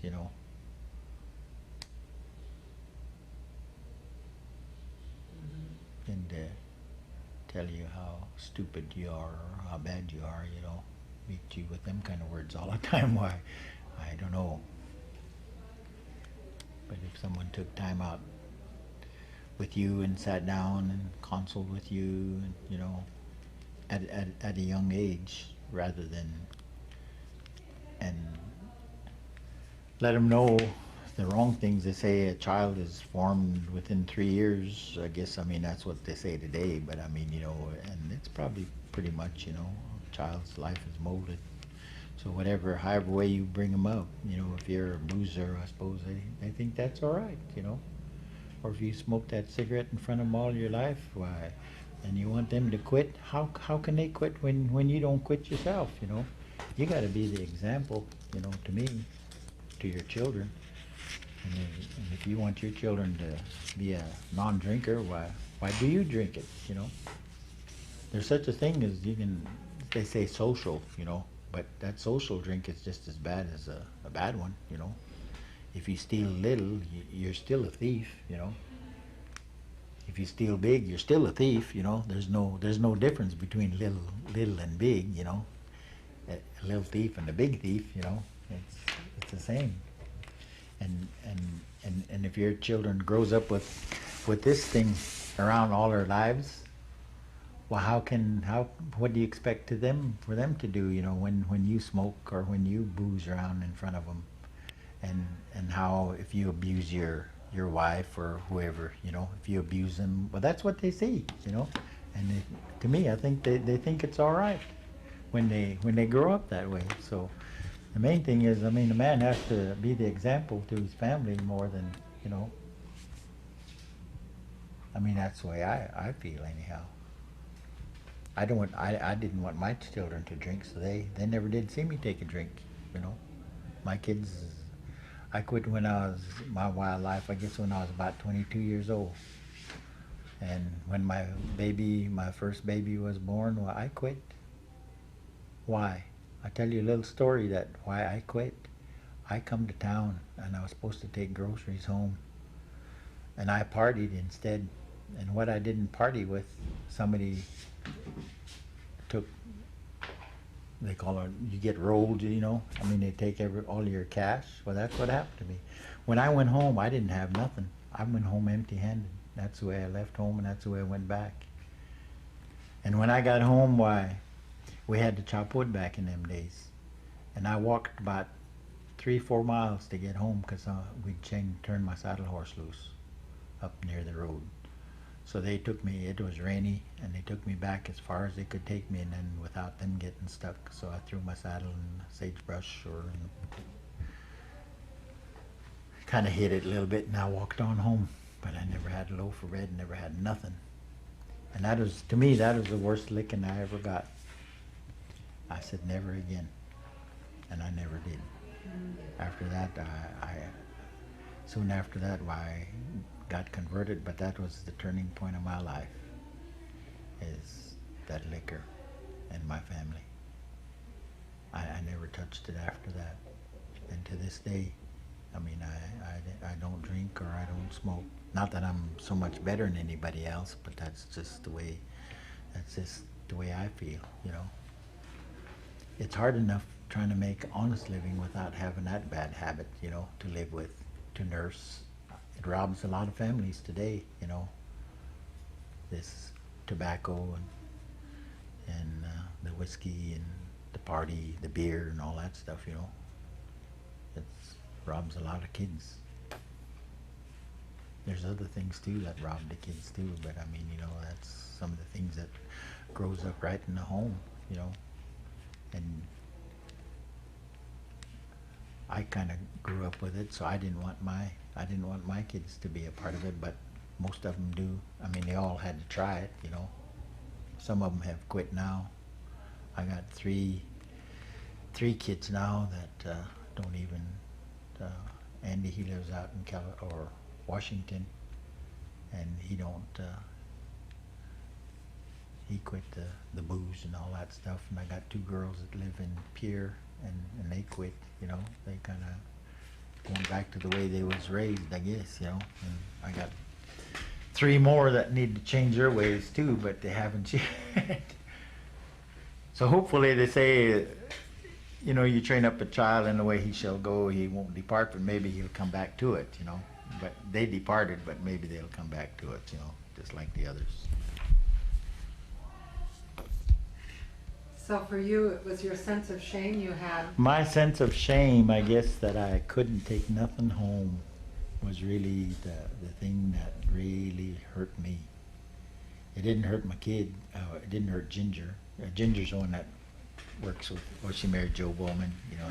And tell you how stupid you are or how bad you are, meet you with them kind of words all the time. Why? I don't know. But if someone took time out with you and sat down and consulted with you, and, at a young age, rather than, and let them know the wrong things. They say a child is formed within 3 years. I guess, I mean, that's what they say today, but I mean, and it's probably pretty much, a child's life is molded. So however way you bring them up, if you're a boozer, I suppose they think that's all right, Or if you smoke that cigarette in front of them all your life, why, and you want them to quit, how can they quit when you don't quit yourself, You got to be the example, to me, to your children. And if you want your children to be a non-drinker, why do you drink it, There's such a thing as they say social, but that social drink is just as bad as a bad one, If you steal little, you're still a thief, If you steal big, you're still a thief, There's no difference between little and big, A little thief and a big thief, It's the same. And if your children grows up with this thing around all their lives, well, what do you expect for them to do, when you smoke or when you booze around in front of them, and how if you abuse your wife or whoever, if you abuse them, well, that's what they see, and to me, I think they think it's all right when they grow up that way. So the main thing is, I mean, the man has to be the example to his family more than, I mean, that's the way I feel anyhow. I didn't want my children to drink, so they never did see me take a drink, My kids, I quit when my wild life, I guess when I was about 22 years old. And when my first baby was born, well, I quit. Why? I tell you a little story that why I quit. I come to town and I was supposed to take groceries home, and I partied instead. And what I didn't party with, somebody took. They call it. You get rolled, you know. I mean, they take all your cash. Well, that's what happened to me. When I went home, I didn't have nothing. I went home empty-handed. That's the way I left home, and that's the way I went back. And when I got home, why, we had to chop wood back in them days, and I walked about 3-4 miles to get home because we'd turned my saddle horse loose up near the road. So they took me, it was rainy, and they took me back as far as they could take me, and then without them getting stuck. So I threw my saddle in sagebrush or kind of hit it a little bit, and I walked on home. But I never had a loaf of bread, never had nothing. And that was, to me, that was the worst licking I ever got. I said never again, and I never did. After that, soon after that, I got converted, but that was the turning point of my life, is that liquor and my family. I never touched it after that. And to this day, I mean, I don't drink or I don't smoke. Not that I'm so much better than anybody else, but that's just the way I feel, you know. It's hard enough trying to make honest living without having that bad habit, you know, to live with, to nurse. It robs a lot of families today, you know, this tobacco and the whiskey and the party, the beer and all that stuff, you know. It robs a lot of kids. There's other things too that rob the kids too, but I mean, you know, that's some of the things that grows up right in the home, you know. And I kind of grew up with it, so I didn't want my kids to be a part of it, but most of them do. I mean, they all had to try it, you know. Some of them have quit now. I got three kids now that don't even. Andy, he lives out in Washington, and he don't. He quit the booze and all that stuff. And I got 2 girls that live in Pierre, and they quit. You know, they kind of going back to the way they was raised, I guess. You know, and I got 3 more that need to change their ways too, but they haven't yet. So hopefully they say, you know, you train up a child in the way he shall go, he won't depart, but maybe he'll come back to it, you know. But they departed, but maybe they'll come back to it, you know, just like the others. So for you, it was your sense of shame you had. My sense of shame, I guess, that I couldn't take nothing home was really the thing that really hurt me. It didn't hurt my kid. It didn't hurt Ginger. Ginger's the one that works with, well, she married Joe Bowman, you know,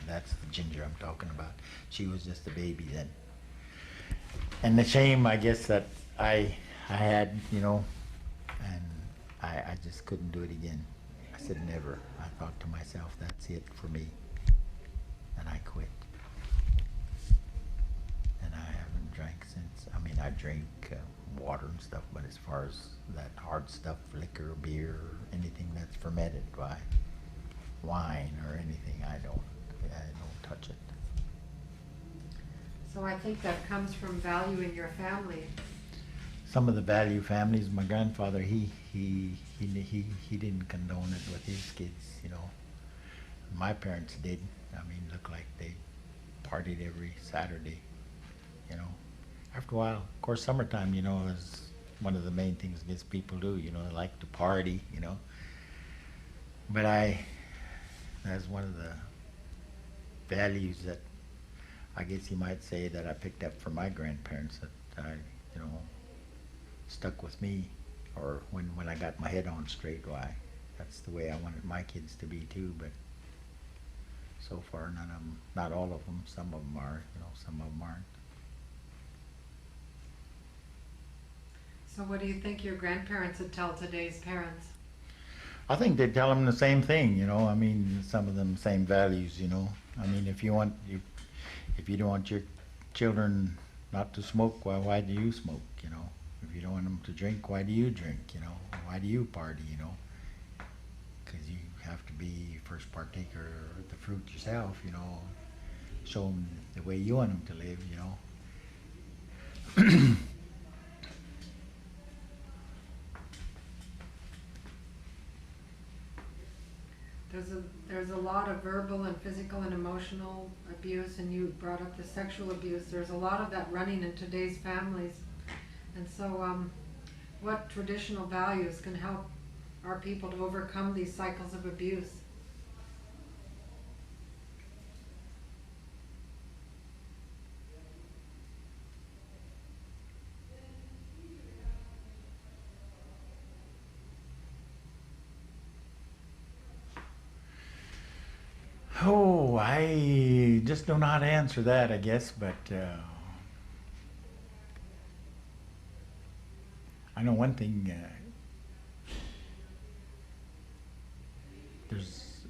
that's the Ginger I'm talking about. She was just a baby then. And the shame, I guess, that I had, you know, and I just couldn't do it again. I said never. I thought to myself, that's it for me. And I quit. And I haven't drank since. I mean, I drink water and stuff, but as far as that hard stuff, liquor, beer, anything that's fermented by wine or anything, I don't touch it. So I think that comes from valuing your family. Some of the value families, my grandfather, he didn't condone it with his kids, you know. My parents did. I mean, looked like they partied every Saturday, you know. After a while, of course, summertime, you know, is one of the main things I guess people do, you know, they like to party, you know. But that's one of the values that I guess you might say that I picked up from my grandparents that I, you know, stuck with me, or when I got my head on straight, why, that's the way I wanted my kids to be too, but so far none of them, not all of them, some of them are, you know, some of them aren't. So what do you think your grandparents would tell today's parents? I think they tell them the same thing, you know. I mean, some of them same values, you know. I mean, if you don't want your children not to smoke, well, why do you smoke, you know? If you don't want them to drink, why do you drink, you know? Why do you party, you know? Because you have to be first partaker of the fruit yourself, you know. Show them the way you want them to live, you know. There's a lot of verbal and physical and emotional abuse, and you brought up the sexual abuse. There's a lot of that running in today's families. And so what traditional values can help our people to overcome these cycles of abuse? Oh, I just don't know how to answer that, I guess, but I know one thing, there's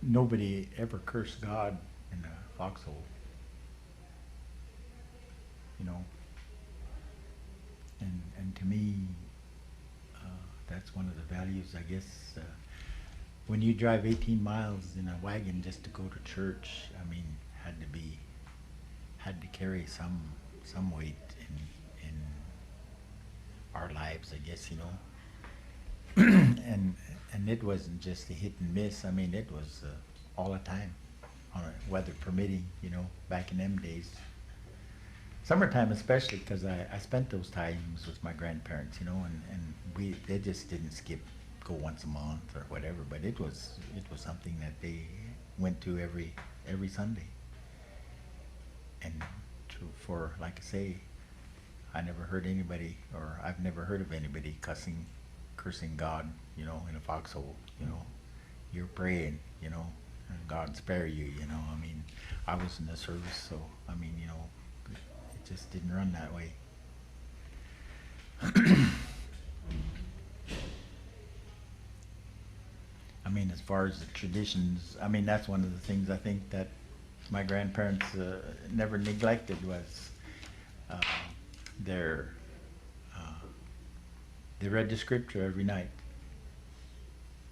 nobody ever cursed God in the foxhole, you know, and to me, that's one of the values, I guess. When you drive 18 miles in a wagon just to go to church, I mean, had to carry some weight in our lives, I guess, you know. and it wasn't just a hit and miss. I mean, it was all the time, on weather permitting, you know, back in them days. Summertime especially, because I spent those times with my grandparents, you know, and they just didn't go once a month or whatever, but it was something that they went to every Sunday. And for like I say, I've never heard of anybody cursing God, you know, in a foxhole, you know. You're praying, you know, and God spare you, you know. I mean, I was in the service, so I mean, you know, it just didn't run that way. I mean, as far as the traditions, I mean, that's one of the things I think that my grandparents never neglected was they read the scripture every night.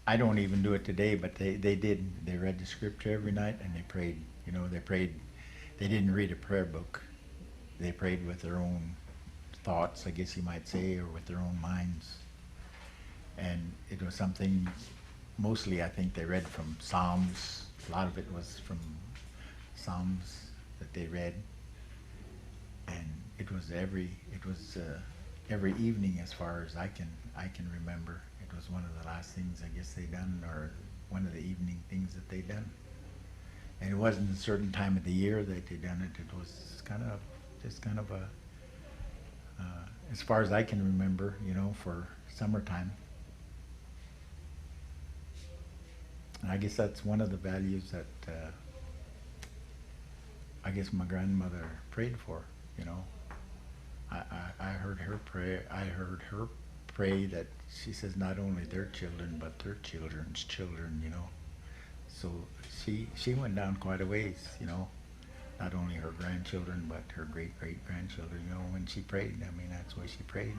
I don't even do it today, but they did. They read the scripture every night and they prayed. You know, they prayed. They didn't read a prayer book. They prayed with their own thoughts, I guess you might say, or with their own minds. And it was something, mostly I think they read from Psalms. A lot of it was from Psalms that they read. And it was every evening, as far as I can remember. It was one of the last things I guess they done, or one of the evening things that they done. And it wasn't a certain time of the year that they done it. It was kind of a as far as I can remember, you know, for summertime. And I guess that's one of the values that I guess my grandmother prayed for, you know. I heard her pray. I heard her pray that she says not only their children but their children's children, you know. So she went down quite a ways, you know. Not only her grandchildren but her great grandchildren, you know. When she prayed, I mean, that's why she prayed.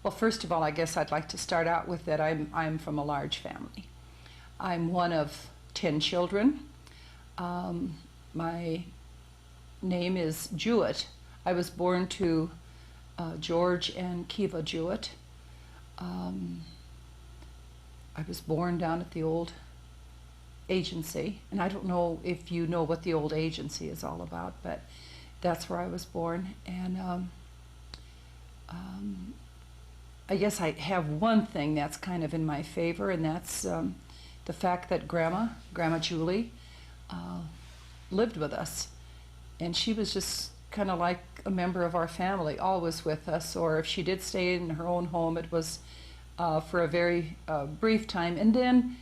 Well, first of all, I guess I'd like to start out with that I'm from a large family. I'm one of 10 children. My name is Jewett. I was born to George and Kiva Jewett. I was born down at the old agency, and I don't know if you know what the old agency is all about, but that's where I was born. And I guess I have one thing that's kind of in my favor, and that's the fact that Grandma Julie, lived with us. And she was just kind of like a member of our family, always with us, or if she did stay in her own home, it was for a very brief time. And then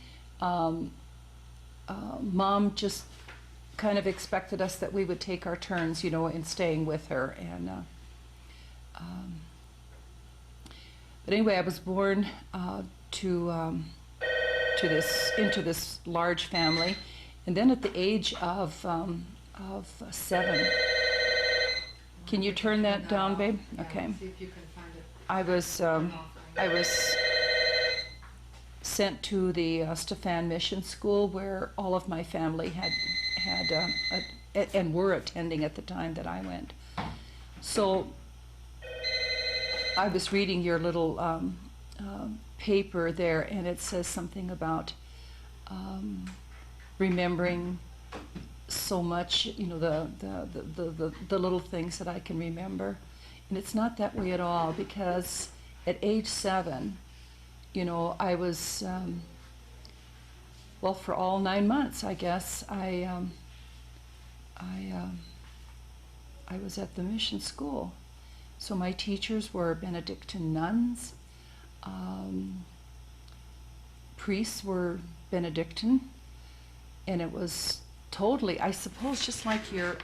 Mom just kind of expected us that we would take our turns, you know, in staying with her. And but anyway, I was born into this large family, and then at the age of 7. Can you turn that down, babe? Yeah, Okay. see if you can find it. I was sent to the Stephan Mission School, where all of my family had and were attending at the time that I went. So I was reading your little paper there, and it says something about remembering so much, you know, the little things that I can remember. And it's not that way at all, because at age 7, you know, I was, well, for all 9 months, I guess, I was at the mission school. So my teachers were Benedictine nuns. Priests were Benedictine, and it was totally, I suppose, just like your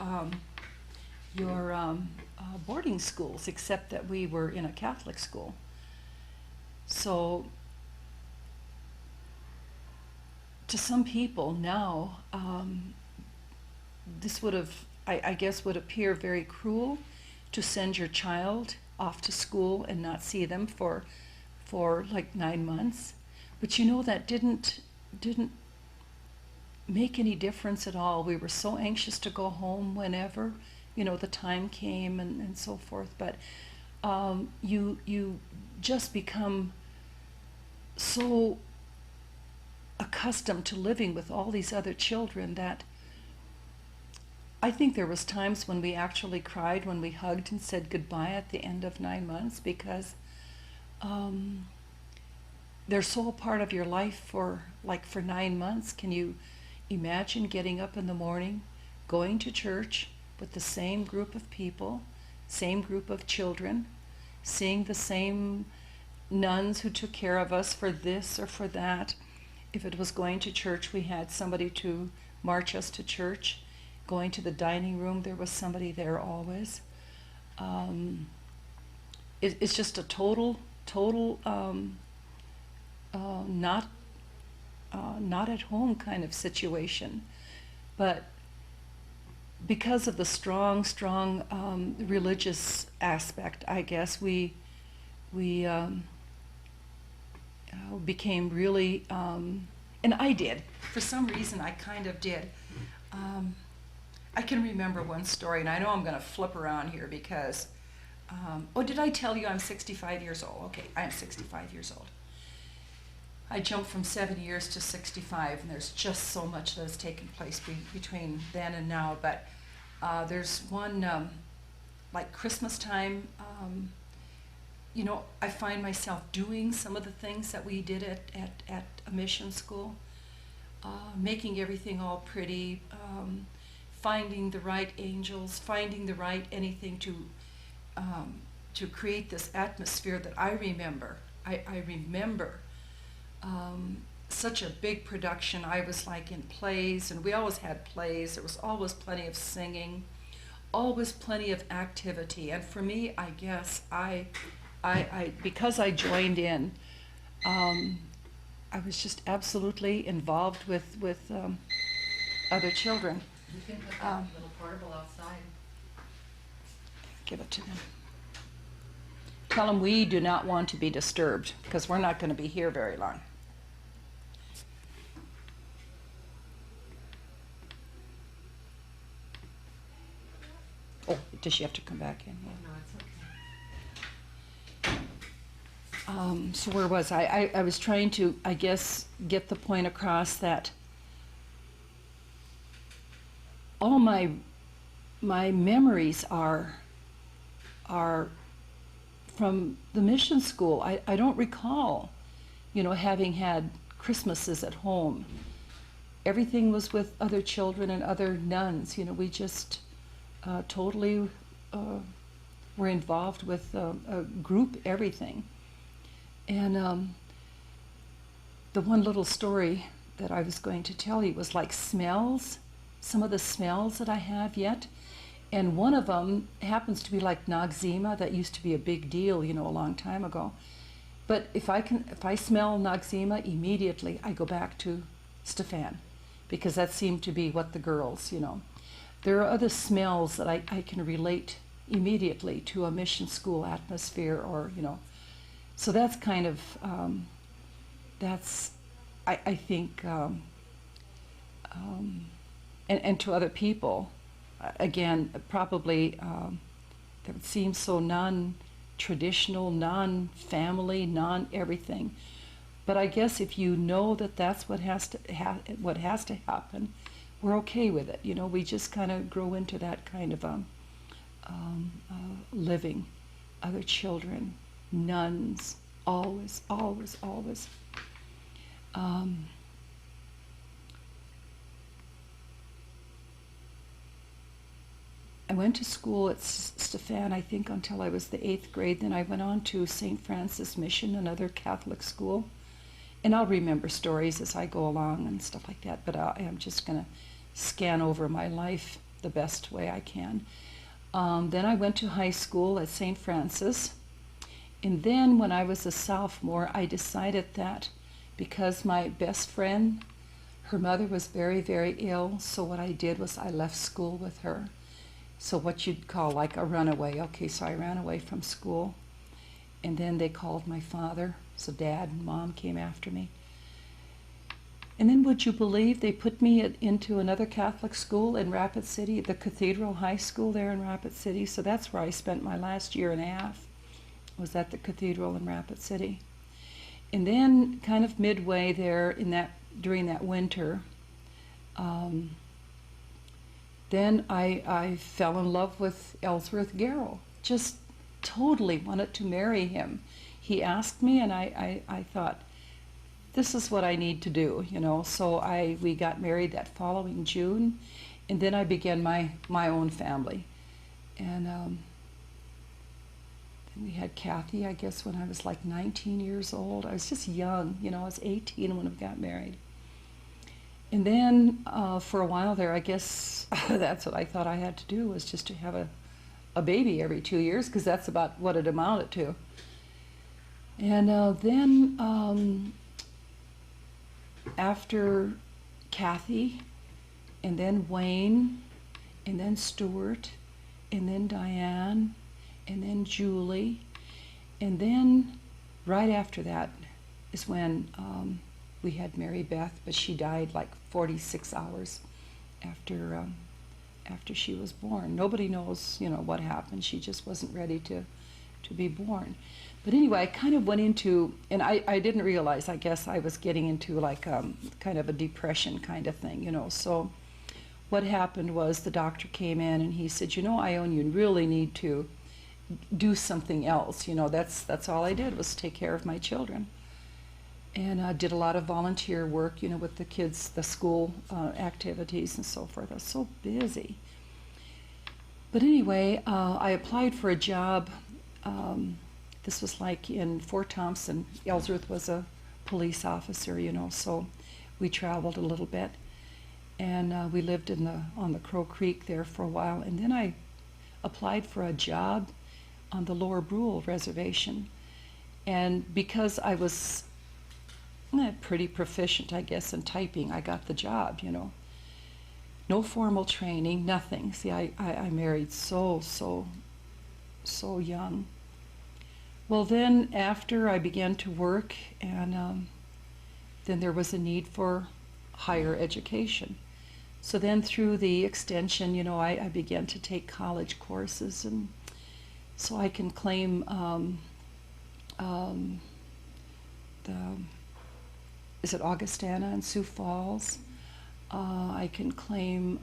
boarding schools, except that we were in a Catholic school. So to some people now, this would have, I guess, would appear very cruel to send your child off to school and not see them for like 9 months. But you know, that didn't make any difference at all. We were so anxious to go home whenever, you know, the time came and so forth. But you just become so accustomed to living with all these other children that I think there was times when we actually cried when we hugged and said goodbye at the end of 9 months, because they're so a part of your life for 9 months. Can you imagine getting up in the morning, going to church with the same group of people, same group of children, seeing the same nuns who took care of us for this or for that? If it was going to church, we had somebody to march us to church. Going to the dining room, there was somebody there always. It's just a total not at home kind of situation. But because of the strong religious aspect, I guess we became really, and I did. For some reason, I kind of did. I can remember one story, and I know I'm going to flip around here because, oh, did I tell you I'm 65 years old? Okay, I'm 65 years old. I jumped from 7 years to 65, and there's just so much that has taken place between then and now. But there's one, like Christmas time, you know, I find myself doing some of the things that we did at a mission school, making everything all pretty, finding the right angels, finding the right anything to create this atmosphere that I remember. I remember such a big production. I was like in plays, and we always had plays. There was always plenty of singing, always plenty of activity. And for me, I guess I because I joined in, I was just absolutely involved with other children. You can put that little portable outside. Give it to them. Tell them we do not want to be disturbed because we're not going to be here very long. Oh, does she have to come back in? Yeah. No, it's okay. So where was I? I was trying to, I guess, get the point across that all my memories are from the mission school. I don't recall, having had Christmases at home. Everything was with other children and other nuns. We just totally were involved with a group everything. And the one little story that I was going to tell you was like smells, some of the smells that I have yet. And one of them happens to be like Noxzema. That used to be a big deal, a long time ago. But if I smell Noxzema, immediately I go back to Stefan, because that seemed to be what the girls, There are other smells that I can relate immediately to a mission school atmosphere, or, So that's kind of, I think, and to other people, again, probably that seems so non-traditional, non-family, non-everything. But I guess if you know that that's what has to happen, we're okay with it. We just kind of grow into that kind of living. Other children, nuns, always, always, always. I went to school at Stefan, I think, until I was the 8th grade. Then I went on to St. Francis Mission, another Catholic school. And I'll remember stories as I go along and stuff like that, but I'm just going to scan over my life the best way I can. Then I went to high school at St. Francis. And then when I was a sophomore, I decided that because my best friend, her mother was very, very ill, so what I did was I left school with her. So what you'd call like a runaway. Okay, so I ran away from school. And then they called my father. So Dad and Mom came after me. And then would you believe they put me into another Catholic school in Rapid City, the Cathedral High School there in Rapid City. So that's where I spent my last year and a half, was at the Cathedral in Rapid City. And then kind of midway there during that winter, then I fell in love with Iyonne Garreau. Just totally wanted to marry him. He asked me, and I thought, this is what I need to do, So we got married that following June, and then I began my own family. And then we had Kathy, I guess, when I was like 19 years old. I was just young, I was 18 when we got married. And then for a while there, I guess that's what I thought I had to do, was just to have a baby every 2 years, because that's about what it amounted to. And then after Kathy, and then Wayne, and then Stuart, and then Diane, and then Julie, and then right after that is when we had Mary Beth, but she died like 46 hours after she was born. Nobody knows, what happened. She just wasn't ready to be born. But anyway, I kind of went into, and I didn't realize, I guess I was getting into like kind of a depression kind of thing, So what happened was the doctor came in and he said, Iyonne, you really need to do something else. That's all I did, was take care of my children. And I did a lot of volunteer work, with the kids, the school activities and so forth. I was so busy. But anyway, I applied for a job. This was like in Fort Thompson. Ellsworth was a police officer, so we traveled a little bit. And we lived on the Crow Creek there for a while. And then I applied for a job on the Lower Brule Reservation. And because I was pretty proficient, I guess, in typing, I got the job, No formal training, nothing. See, I married so young. Well, then after I began to work, and then there was a need for higher education. So then through the extension, I began to take college courses, and so I can claim is it Augustana and Sioux Falls? I can claim,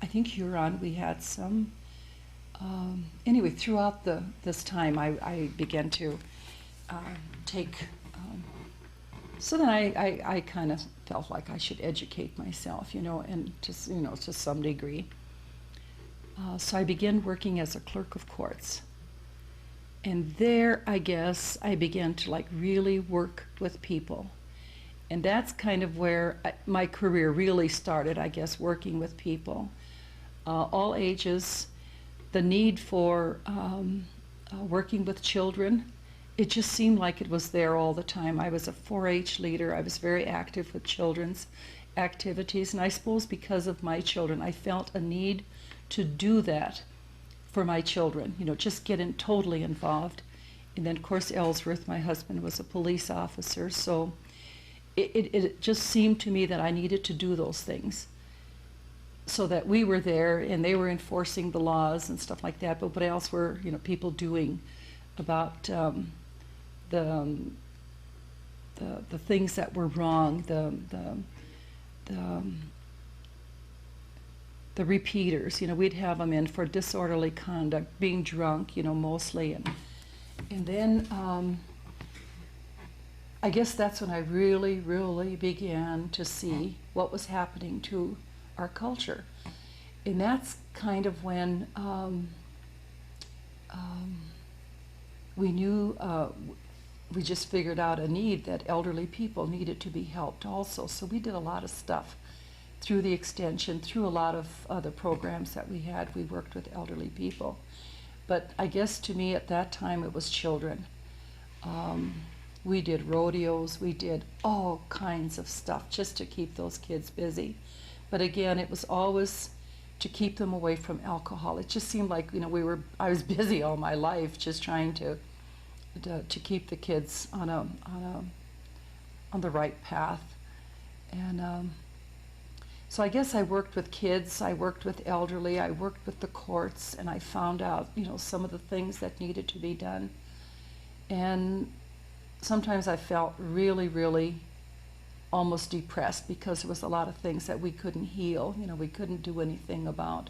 I think Huron, we had some. Anyway, throughout this time, I began to take. So then I kind of felt like I should educate myself, and just, to some degree. So I began working as a clerk of courts. And there, I guess, I began to really work with people. And that's kind of where my career really started, I guess, working with people. All ages, the need for working with children, it just seemed like it was there all the time. I was a 4-H leader. I was very active with children's activities. And I suppose because of my children, I felt a need to do that for my children, just get totally involved. And then, of course, Ellsworth, my husband, was a police officer. So it just seemed to me that I needed to do those things so that we were there and they were enforcing the laws and stuff like that. But what else were, people doing about the things that were wrong, the repeaters, we'd have them in for disorderly conduct, being drunk, mostly. And then I guess that's when I really, really began to see what was happening to our culture. And that's kind of when we knew, we just figured out a need that elderly people needed to be helped also. So we did a lot of stuff through the extension, through a lot of other programs that we had. We worked with elderly people. But I guess to me at that time it was children. We did rodeos, we did all kinds of stuff just to keep those kids busy. But again, it was always to keep them away from alcohol. It just seemed like, I was busy all my life just trying to keep the kids on the right path. And so I guess I worked with kids, I worked with elderly, I worked with the courts, and I found out, some of the things that needed to be done. And sometimes I felt really, really almost depressed because there was a lot of things that we couldn't heal, we couldn't do anything about.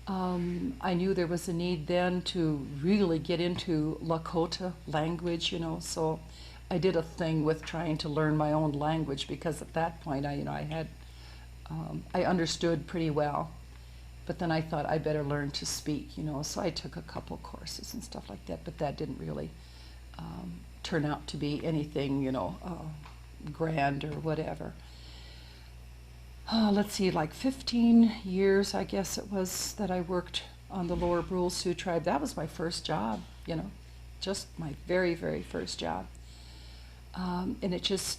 I knew there was a need then to really get into Lakota language, so I did a thing with trying to learn my own language because at that point I understood pretty well, but then I thought I better learn to speak, so I took a couple courses and stuff like that, but that didn't really turn out to be anything, grand or whatever. Let's see, like 15 years, I guess it was, that I worked on the Lower Brule Sioux tribe. That was my first job, just my very, very first job. And it just,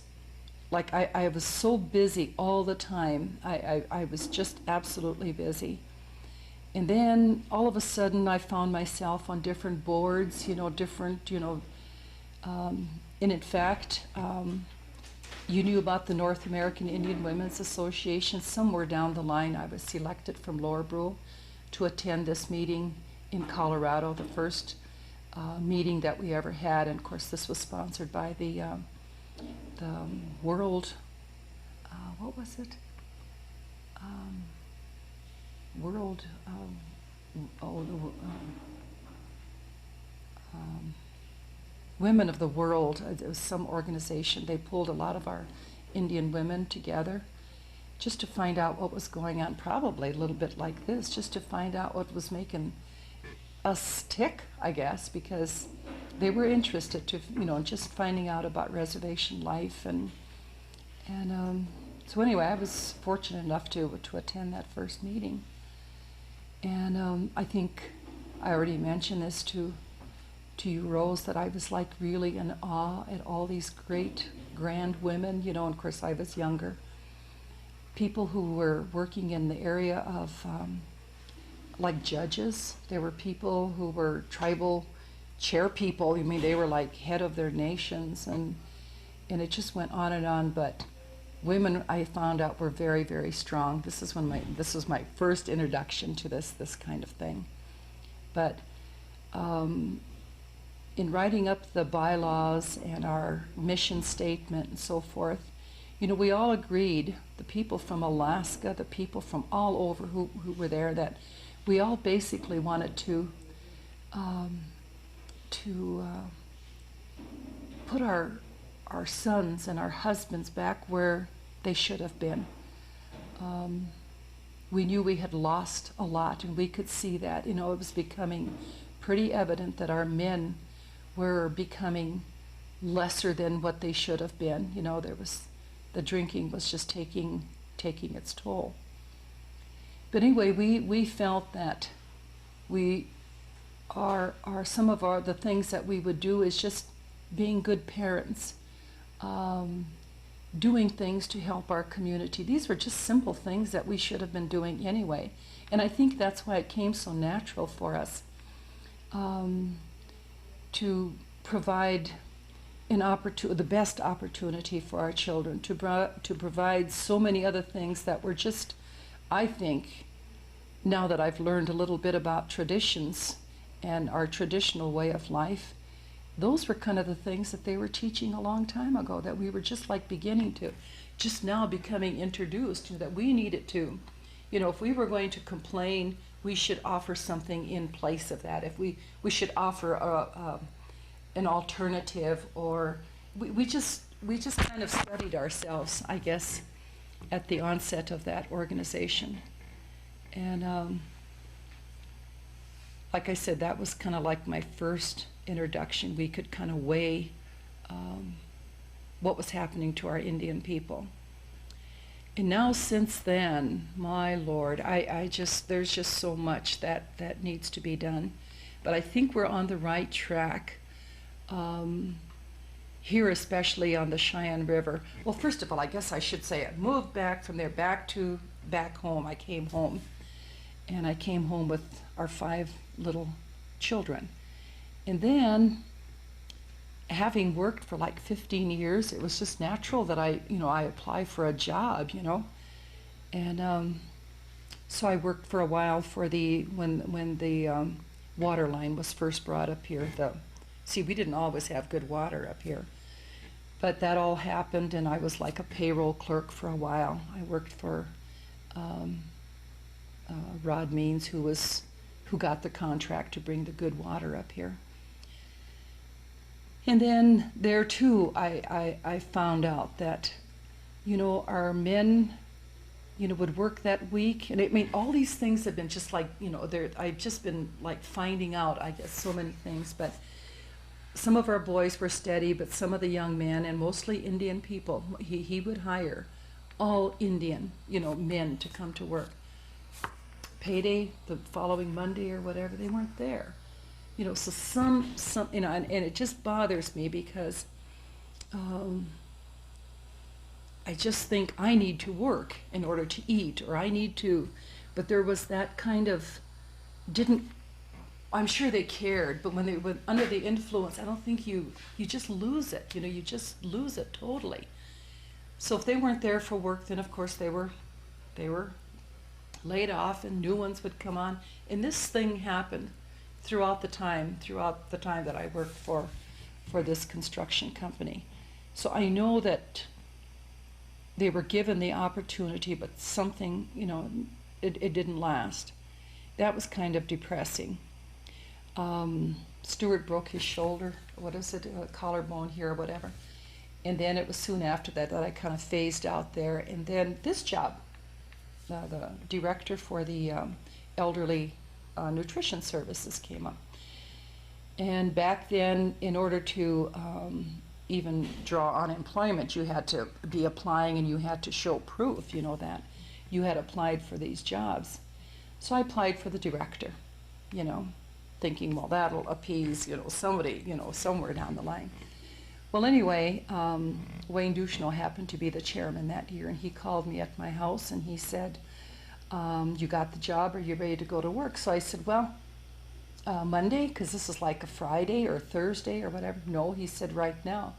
I was so busy all the time. I was just absolutely busy. And then all of a sudden I found myself on different boards, and in fact, you knew about the North American Indian Women's Association. Somewhere down the line I was selected from Lower Brule to attend this meeting in Colorado, the first meeting that we ever had. And of course this was sponsored by the World, what was it? World, Women of the World. It was some organization. They pulled a lot of our Indian women together just to find out what was going on, probably a little bit like this, just to find out what was making us tick, I guess, because they were interested to, just finding out about reservation life. And so anyway, I was fortunate enough to attend that first meeting. And I think I already mentioned this to you, Rose, that I was really in awe at all these great, grand women, and of course I was younger. People who were working in the area of like judges. There were people who were tribal chair people. I mean, they were like head of their nations, and it just went on and on. But women, I found out, were very, very strong. This was my first introduction to this kind of thing. But in writing up the bylaws and our mission statement and so forth, you know, we all agreed, the people from Alaska, the people from all over who were there, that we all basically wanted to put our sons and our husbands back where they should have been. We knew we had lost a lot, and we could see that. You know, it was becoming pretty evident that our men were becoming lesser than what they should have been. You know, the drinking was just taking its toll. But anyway, we felt that some of the things that we would do is just being good parents, doing things to help our community. These were just simple things that we should have been doing anyway. And I think that's why it came so natural for us to provide the best opportunity for our children, to provide so many other things that were just, I think, now that I've learned a little bit about traditions and our traditional way of life, those were kind of the things that they were teaching a long time ago, that we were just like beginning to, just now becoming introduced to, that we needed to. You know, if we were going to complain, we should offer something in place of that. If we should offer an alternative, or we just kind of studied ourselves, I guess, at the onset of that organization. And like I said, that was kind of like my first introduction. We could kind of weigh what was happening to our Indian people. And now since then, my Lord, there's just so much that needs to be done. But I think we're on the right track. Here, especially on the Cheyenne River. Well, first of all, I guess I should say I moved back from there back home. I came home, and I came home with our 5 little children. And then, having worked for like 15 years, it was just natural that I apply for a job, you know. And so I worked for a while for when the water line was first brought up here. See, we didn't always have good water up here. But that all happened, and I was like a payroll clerk for a while. I worked for Rod Means, who got the contract to bring the good water up here. And then there too, I found out that, you know, our men, you know, would work that week. And I mean, all these things have been just like, you know, I've just been like finding out, I guess, so many things. But some of our boys were steady, but some of the young men, and mostly Indian people, he would hire all Indian, you know, men to come to work. Payday the following Monday or whatever, they weren't there. You know, so some you know, and it just bothers me because I just think I need to work in order to eat, or I need to, but there was that kind of, I'm sure they cared, but when they were under the influence, I don't think you just lose it, you know, you just lose it totally. So if they weren't there for work, then of course they were laid off, and new ones would come on. And this thing happened throughout the time that I worked for this construction company. So I know that they were given the opportunity, but something, you know, it didn't last. That was kind of depressing. Stuart broke his shoulder, collarbone here or whatever. And then it was soon after that I kind of phased out there. And then this job, the director for the elderly nutrition services came up. And back then, in order to even draw unemployment, you had to be applying, and you had to show proof, you know, that you had applied for these jobs. So I applied for the director, you know, thinking, well, that'll appease, you know, somebody, you know, somewhere down the line. Well, anyway, Wayne Duchesneau happened to be the chairman that year, and he called me at my house, and he said, You got the job? Are you ready to go to work? So I said, well, Monday, because this is like a Friday or Thursday or whatever. No, he said, right now.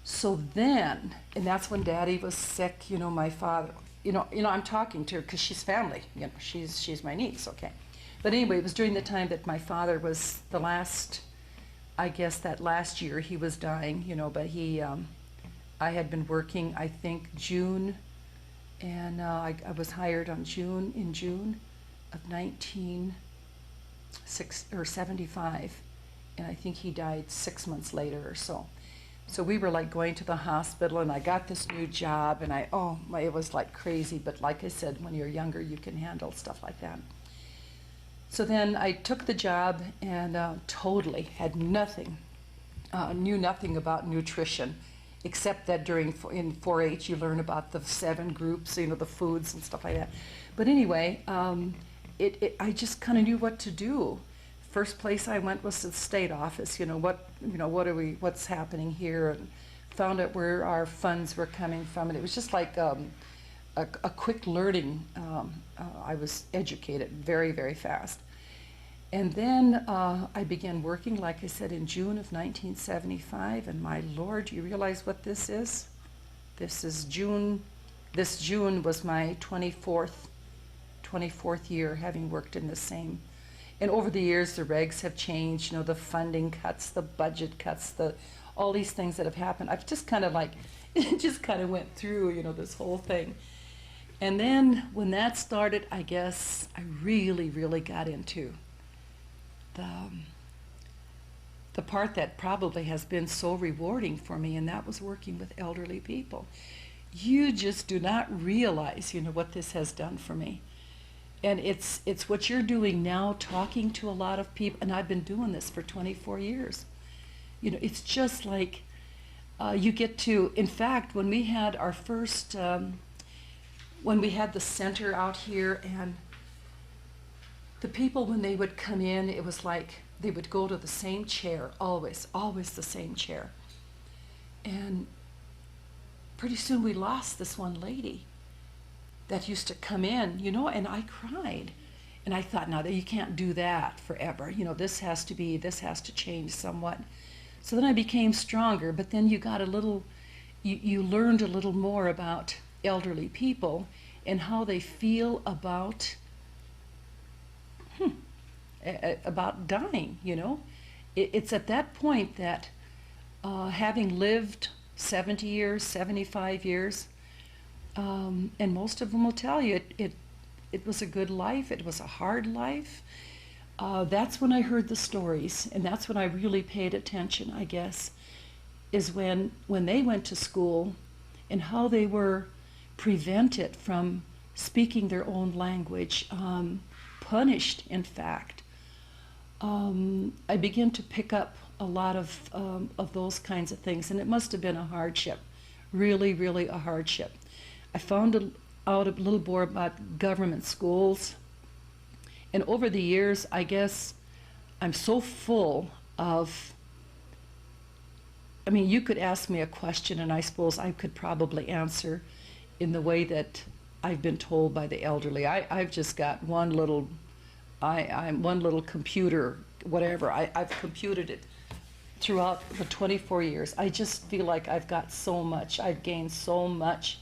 So then, and that's when Daddy was sick, my father, I'm talking to her because she's family, she's my niece, okay. But anyway, it was during the time that my father was I guess that last year he was dying, but I had been working, I think, June, and I was hired in June of 1975, and I think he died 6 months later or so. So we were like going to the hospital, and I got this new job, and it was like crazy, but like I said, when you're younger, you can handle stuff like that. So then I took the job and totally had nothing, knew nothing about nutrition, except that in 4-H you learn about the 7 groups, the foods and stuff like that. But anyway, I just kind of knew what to do. First place I went was to the state office. What's happening here, and found out where our funds were coming from, and it was just like a quick learning. I was educated very, very fast. And then I began working, like I said, in June of 1975, and my Lord, you realize what this is? This June was my 24th year having worked in the same. And over the years, the regs have changed, the funding cuts, the budget cuts, all these things that have happened. I've just kind of went through, this whole thing. And then when that started, I guess I really, really got into the part that probably has been so rewarding for me, and that was working with elderly people. You just do not realize, what this has done for me. And it's what you're doing now, talking to a lot of people, and I've been doing this for 24 years. It's just like you get to, in fact, when we had our first, when we had the center out here, and the people, when they would come in, it was like they would go to the same chair, always the same chair. And pretty soon we lost this one lady that used to come in, and I cried. And I thought, now you can't do that forever. This has to change somewhat. So then I became stronger, but then you learned a little more about elderly people and how they feel about dying, It's at that point that having lived 70 years, 75 years, and most of them will tell you it was a good life, it was a hard life. That's when I heard the stories, and that's when I really paid attention, I guess, is when they went to school and how they were prevented from speaking their own language, punished, in fact. I began to pick up a lot of those kinds of things, and it must have been a hardship, really, really a hardship. I found out a little more about government schools, and over the years, I guess I'm so full of, you could ask me a question, and I suppose I could probably answer in the way that I've been told by the elderly. I've just got one little computer, whatever. I've computed it throughout the 24 years. I just feel like I've got so much. I've gained so much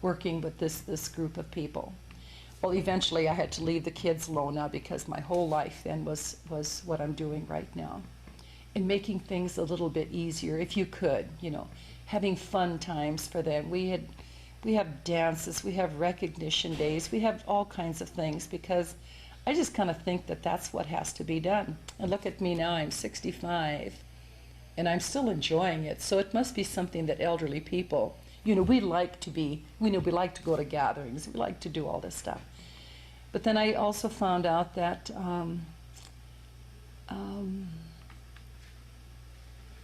working with this group of people. Well, eventually I had to leave the kids alone now, because my whole life then was what I'm doing right now. And making things a little bit easier, if you could, having fun times for them. We have dances, we have recognition days, we have all kinds of things, because I just kind of think that that's what has to be done. And look at me now, I'm 65, and I'm still enjoying it. So it must be something that elderly people, we like to go to gatherings, we like to do all this stuff. But then I also found out that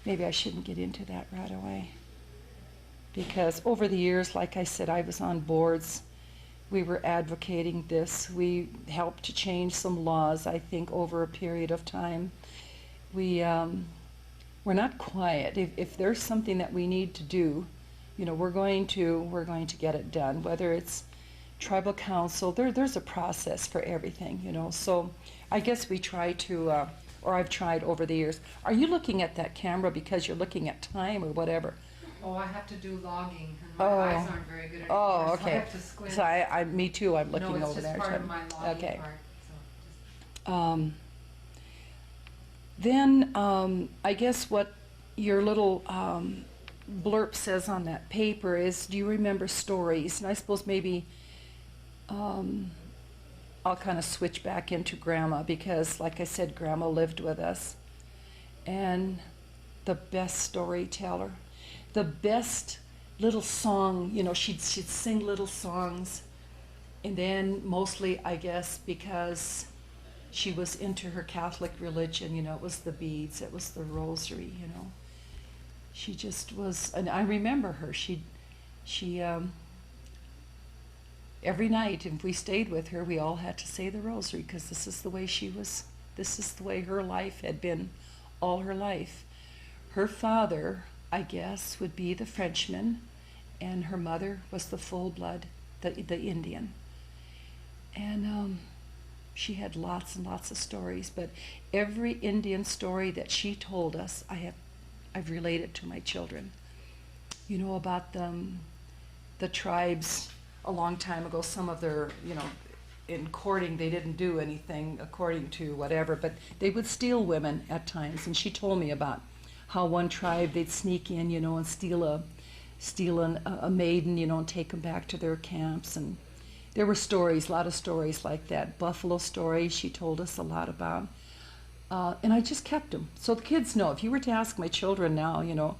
maybe I shouldn't get into that right away. Because over the years, like I said, I was on boards. We were advocating this. We helped to change some laws, I think, over a period of time. We're not quiet. If there's something that we need to do, we're going to get it done. Whether it's tribal council, there's a process for everything, you know. So I guess we try to, or I've tried over the years. Are you looking at that camera because you're looking at time or whatever? Oh, I have to do logging, and my Oh. eyes aren't very good anymore, Oh, so I okay. have to squint. So me too, I'm looking no, over it's there. just part so- of my logging Okay. part. So just, Then I guess what your little blurb says on that paper is, do you remember stories? And I suppose maybe I'll kind of switch back into Grandma because, like I said, Grandma lived with us. And the best storyteller, the best little song, you know, she'd sing little songs. And then mostly, I guess, because she was into her Catholic religion, you know, it was the beads, it was the rosary, you know. She just was, and I remember her, she every night, if we stayed with her, we all had to say the rosary because this is the way she was, this is the way her life had been all her life. Her father, I guess, would be the Frenchman, and her mother was the full-blood, the Indian. And she had lots and lots of stories, but every Indian story that she told us, I've related to my children. You know, about the tribes a long time ago, some of their, you know, in courting, they didn't do anything according to whatever, but they would steal women at times. And she told me about how one tribe, they'd sneak in, you know, and steal a maiden, you know, and take them back to their camps. And there were stories, a lot of stories like that. Buffalo stories she told us a lot about. And I just kept them. So the kids know. If you were to ask my children now, you know,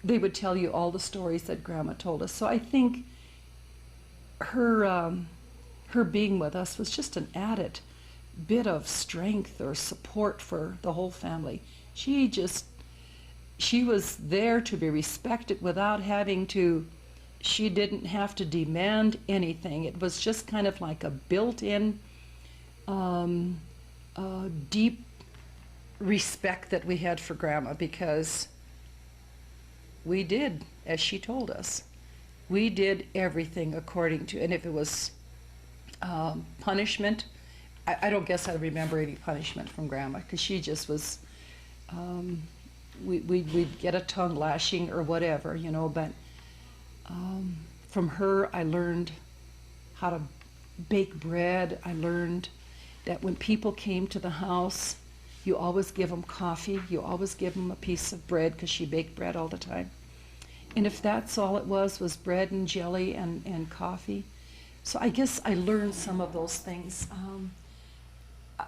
they would tell you all the stories that Grandma told us. So I think her being with us was just an added bit of strength or support for the whole family. She was there to be respected without having to, she didn't have to demand anything. It was just kind of like a built-in deep respect that we had for Grandma, because we did as she told us. We did everything according to, and if it was punishment, I don't guess I remember any punishment from Grandma, because she just was, we'd get a tongue lashing or whatever, you know, but from her I learned how to bake bread. I learned that when people came to the house, you always give them coffee, you always give them a piece of bread, because she baked bread all the time. And if that's all it was bread and jelly and coffee. So I guess I learned some of those things.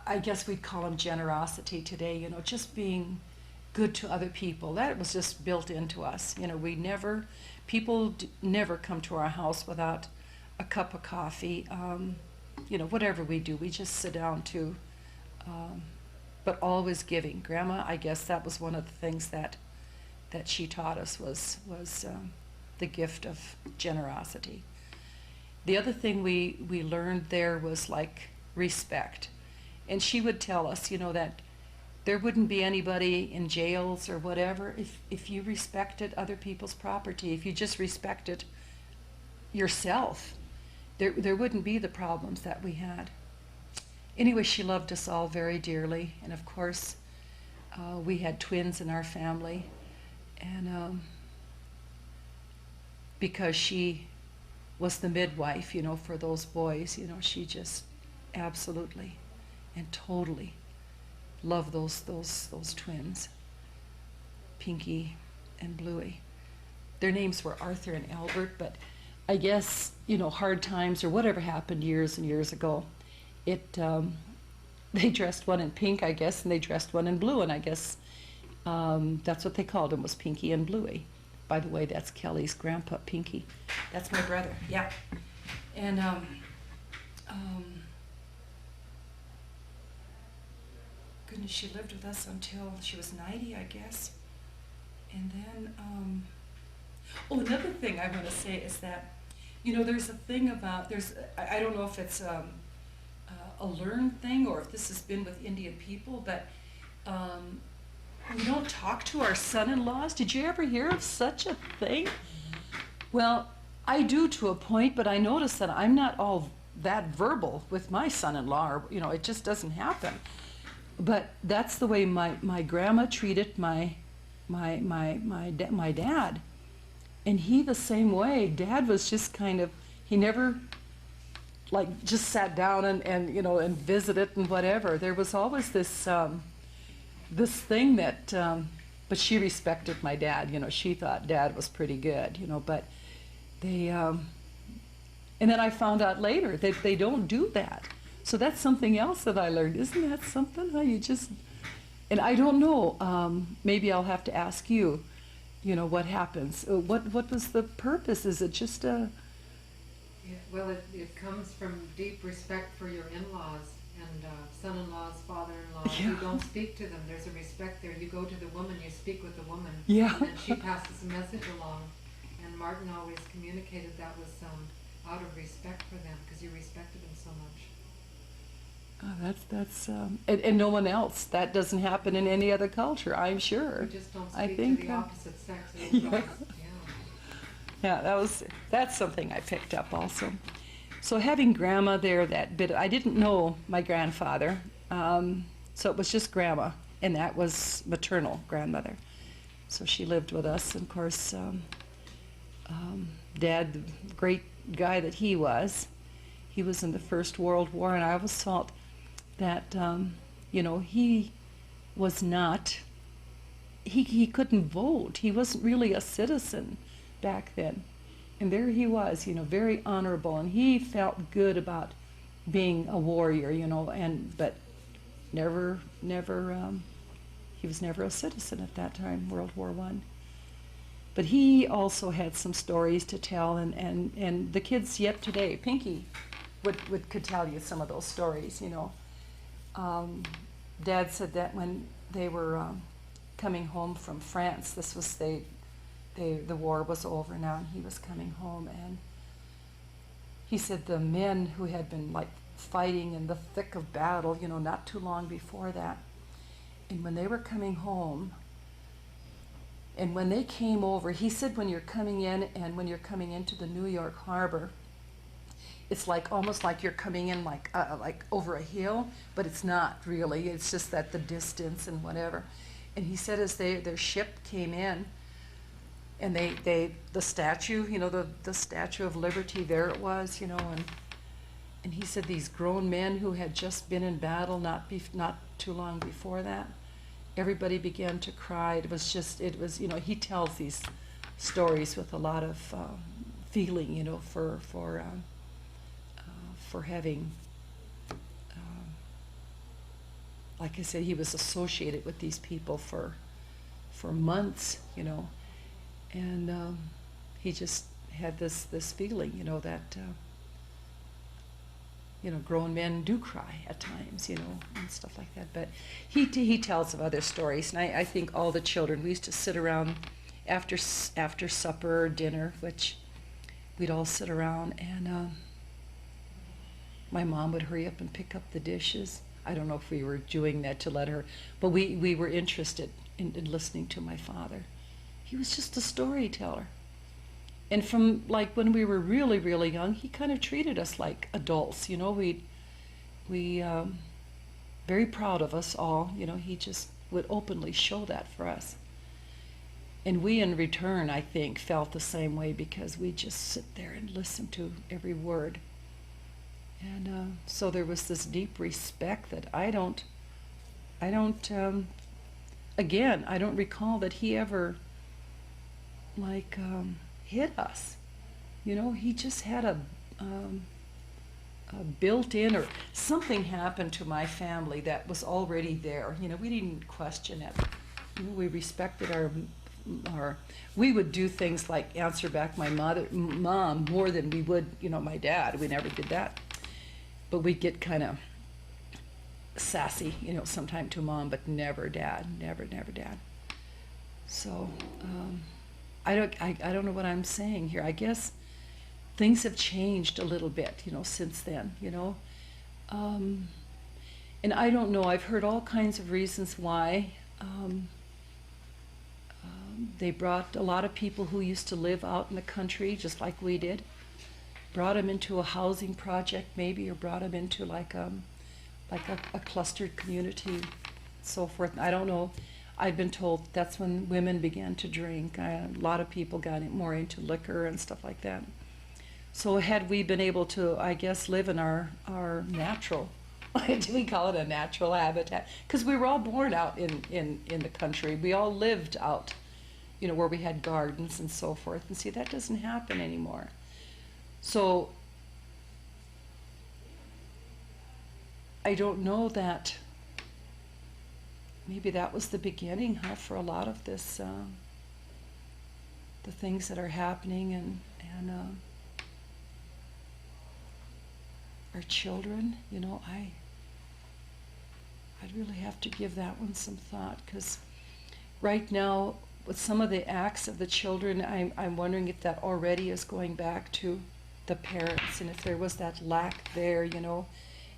I guess we'd call them generosity today, you know, just being good to other people. That was just built into us. You know, people never come to our house without a cup of coffee. You know, whatever we do, we just sit down to, but always giving. Grandma, I guess that was one of the things that she taught us was the gift of generosity. The other thing we learned there was like respect. And she would tell us, you know, that there wouldn't be anybody in jails or whatever if you respected other people's property, if you just respected yourself. There wouldn't be the problems that we had. Anyway, she loved us all very dearly, and of course, we had twins in our family, and because she was the midwife, you know, for those boys, you know, she just absolutely and totally loved those twins, Pinky and Bluey. Their names were Arthur and Albert, but I guess, you know, hard times or whatever happened years and years ago, they dressed one in pink, I guess, and they dressed one in blue, and I guess that's what they called him, was Pinky and Bluey. By the way, that's Kelly's grandpa, Pinky. That's my brother, yeah. And goodness, she lived with us until she was 90, I guess. And then, another thing I want to say is that, you know, there's a thing about, I don't know if it's a learned thing or if this has been with Indian people, but we don't talk to our son-in-laws. Did you ever hear of such a thing? Well, I do to a point, but I notice that I'm not all that verbal with my son-in-law, or, you know, it just doesn't happen. But that's the way my grandma treated my dad. And he the same way. Dad was just kind of, he never like just sat down and you know, and visited and whatever. There was always this this thing that, but she respected my dad, you know, she thought Dad was pretty good, you know, but they, and then I found out later that they don't do that. So that's something else that I learned. Isn't that something? How you just, and I don't know, maybe I'll have to ask you, you know, what happens. What was the purpose? Is it just a... Yeah, well, it comes from deep respect for your in-laws and son-in-laws, father-in-laws. Yeah. You don't speak to them. There's a respect there. You go to the woman, you speak with the woman. Yeah. And she passes a message along. And Martin always communicated that was out of respect for them because you respected them so much. Oh, that's and no one else. That doesn't happen in any other culture, I'm sure. You just don't I speak think, to the opposite sex. yeah. Yeah. Yeah, that's something I picked up also. So having grandma there that bit, I didn't know my grandfather, so it was just grandma, and that was maternal grandmother. So she lived with us, and of course, Dad, the great guy that he was in the First World War, and I always felt that, you know, he was not, he couldn't vote. He wasn't really a citizen back then. And there he was, you know, very honorable, and he felt good about being a warrior, you know, but never, he was never a citizen at that time, World War I. But he also had some stories to tell, and the kids yet today, Pinky could tell you some of those stories, you know. Dad said that when they were coming home from France, this was the war was over now, and he was coming home, and he said the men who had been like fighting in the thick of battle, you know, not too long before that, and when they were coming home, and when they came over, he said when you're coming in and when you're coming into the New York Harbor, it's like almost like you're coming in like over a hill, but it's not really. It's just that the distance and whatever. And he said as their ship came in, and the statue, you know, the Statue of Liberty, there it was, you know, and he said these grown men who had just been in battle not too long before that, everybody began to cry. It was, you know, he tells these stories with a lot of feeling, you know, for having, like I said, he was associated with these people for months, you know, and he just had this feeling, you know, that you know, grown men do cry at times, you know, and stuff like that. But he tells of other stories, and I think all the children, we used to sit around after supper or dinner, which we'd all sit around, and my mom would hurry up and pick up the dishes. I don't know if we were doing that to let her, but we were interested in listening to my father. He was just a storyteller. And from like when we were really, really young, he kind of treated us like adults, you know. We very proud of us all, you know. He just would openly show that for us. And we in return, I think, felt the same way because we just sit there and listen to every word. And so there was this deep respect that I don't again, I don't recall that he ever like hit us, you know. He just had a built-in, or something happened to my family that was already there, you know. We didn't question it, you know. We respected our we would do things like answer back my mom more than we would, you know, my dad. We never did that, but we'd get kind of sassy, you know, sometime to mom, but never dad, never dad. So I don't know what I'm saying here. I guess things have changed a little bit, you know, since then, you know. And I don't know, I've heard all kinds of reasons why, They brought a lot of people who used to live out in the country, just like we did, brought them into a housing project maybe, or brought them into like a clustered community, so forth. I don't know. I've been told that's when women began to drink. A lot of people got more into liquor and stuff like that. So had we been able to, I guess, live in our natural, do we call it a natural habitat? Because we were all born out in the country. We all lived out, you know, where we had gardens and so forth. And see, that doesn't happen anymore. So I don't know that maybe that was the beginning, huh, for a lot of this, the things that are happening, and our children, you know, I'd really have to give that one some thought, because right now, with some of the acts of the children, I'm wondering if that already is going back to the parents, and if there was that lack there, you know.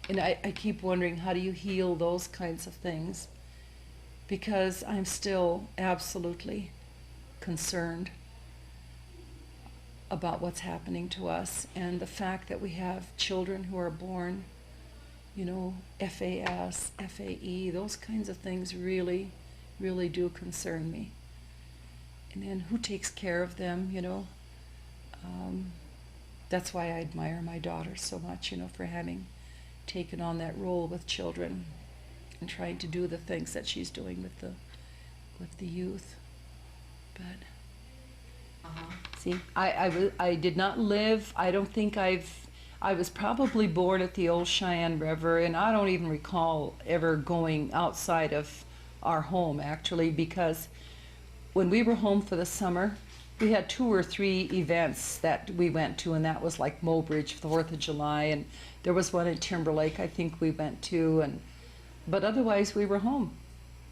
And I keep wondering, how do you heal those kinds of things? Because I'm still absolutely concerned about what's happening to us, and the fact that we have children who are born, you know, FAS, FAE, those kinds of things really, really do concern me. And then who takes care of them, you know? That's why I admire my daughter so much, you know, for having taken on that role with children and trying to do the things that she's doing with the youth. But see, I did not live. I don't think I was probably born at the old Cheyenne River, and I don't even recall ever going outside of our home, actually, because when we were home for the summer, we had 2 or 3 events that we went to, and that was like Mobridge, 4th of July, and there was one in Timberlake I think we went to, but otherwise we were home.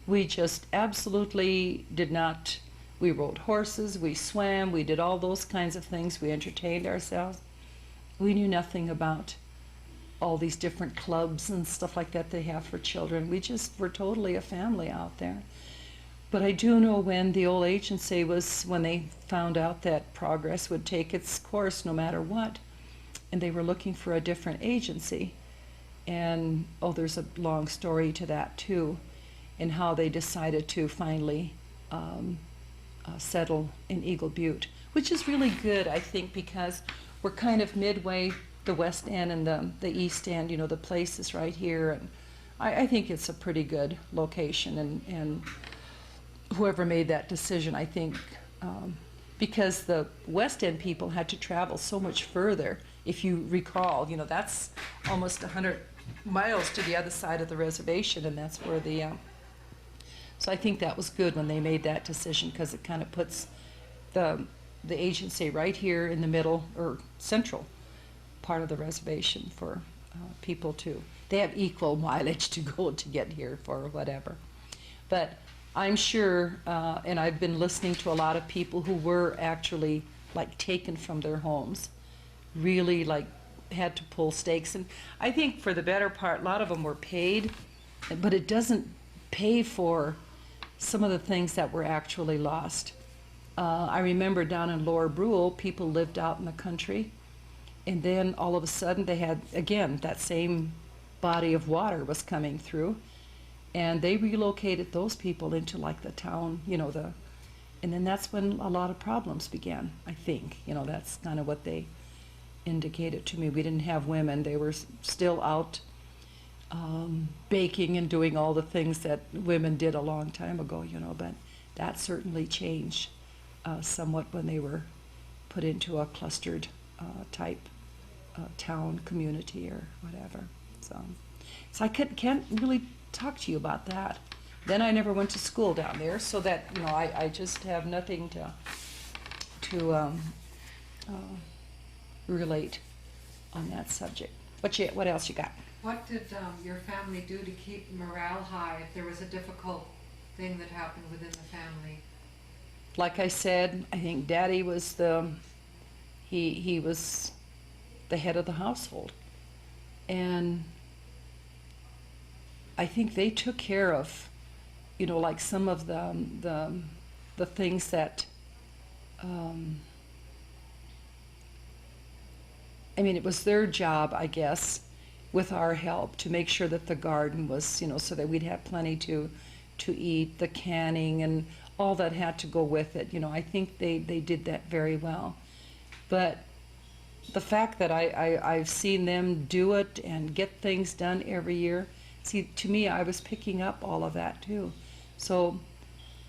We just absolutely did not. We rode horses, we swam, we did all those kinds of things, we entertained ourselves. We knew nothing about all these different clubs and stuff like that they have for children. We just were totally a family out there. But I do know when the old agency was, when they found out that Progress would take its course no matter what, and they were looking for a different agency, and there's a long story to that too, and how they decided to finally settle in Eagle Butte, which is really good, I think, because we're kind of midway, the West End and the East End, you know, the place is right here, and I think it's a pretty good location, and whoever made that decision, I think, because the West End people had to travel so much further. If you recall, you know, that's almost 100 miles to the other side of the reservation, and that's where so I think that was good when they made that decision, because it kind of puts the agency right here in the middle, or central part of the reservation for people to, they have equal mileage to go to get here for whatever. But I'm sure, and I've been listening to a lot of people who were actually like taken from their homes, really like had to pull stakes. And I think for the better part, a lot of them were paid, but it doesn't pay for some of the things that were actually lost. I remember down in Lower Brule, people lived out in the country, and then all of a sudden they had, again, that same body of water was coming through, and they relocated those people into like the town, you know, and then that's when a lot of problems began, I think. You know, that's kind of what they indicated to me. We didn't have women. They were still out baking and doing all the things that women did a long time ago, you know, but that certainly changed somewhat when they were put into a clustered type town community or whatever. So I can't really talk to you about that. Then I never went to school down there, so that, you know, I just have nothing to relate on that subject. What else you got? What did your family do to keep morale high if there was a difficult thing that happened within the family? Like I said, I think Daddy was he was the head of the household, and I think they took care of, you know, like some of the the things that, I mean, it was their job, I guess, with our help, to make sure that the garden was, you know, so that we'd have plenty to eat, the canning and all that had to go with it. You know, I think they did that very well. But the fact that I've seen them do it and get things done every year, see, to me, I was picking up all of that too. So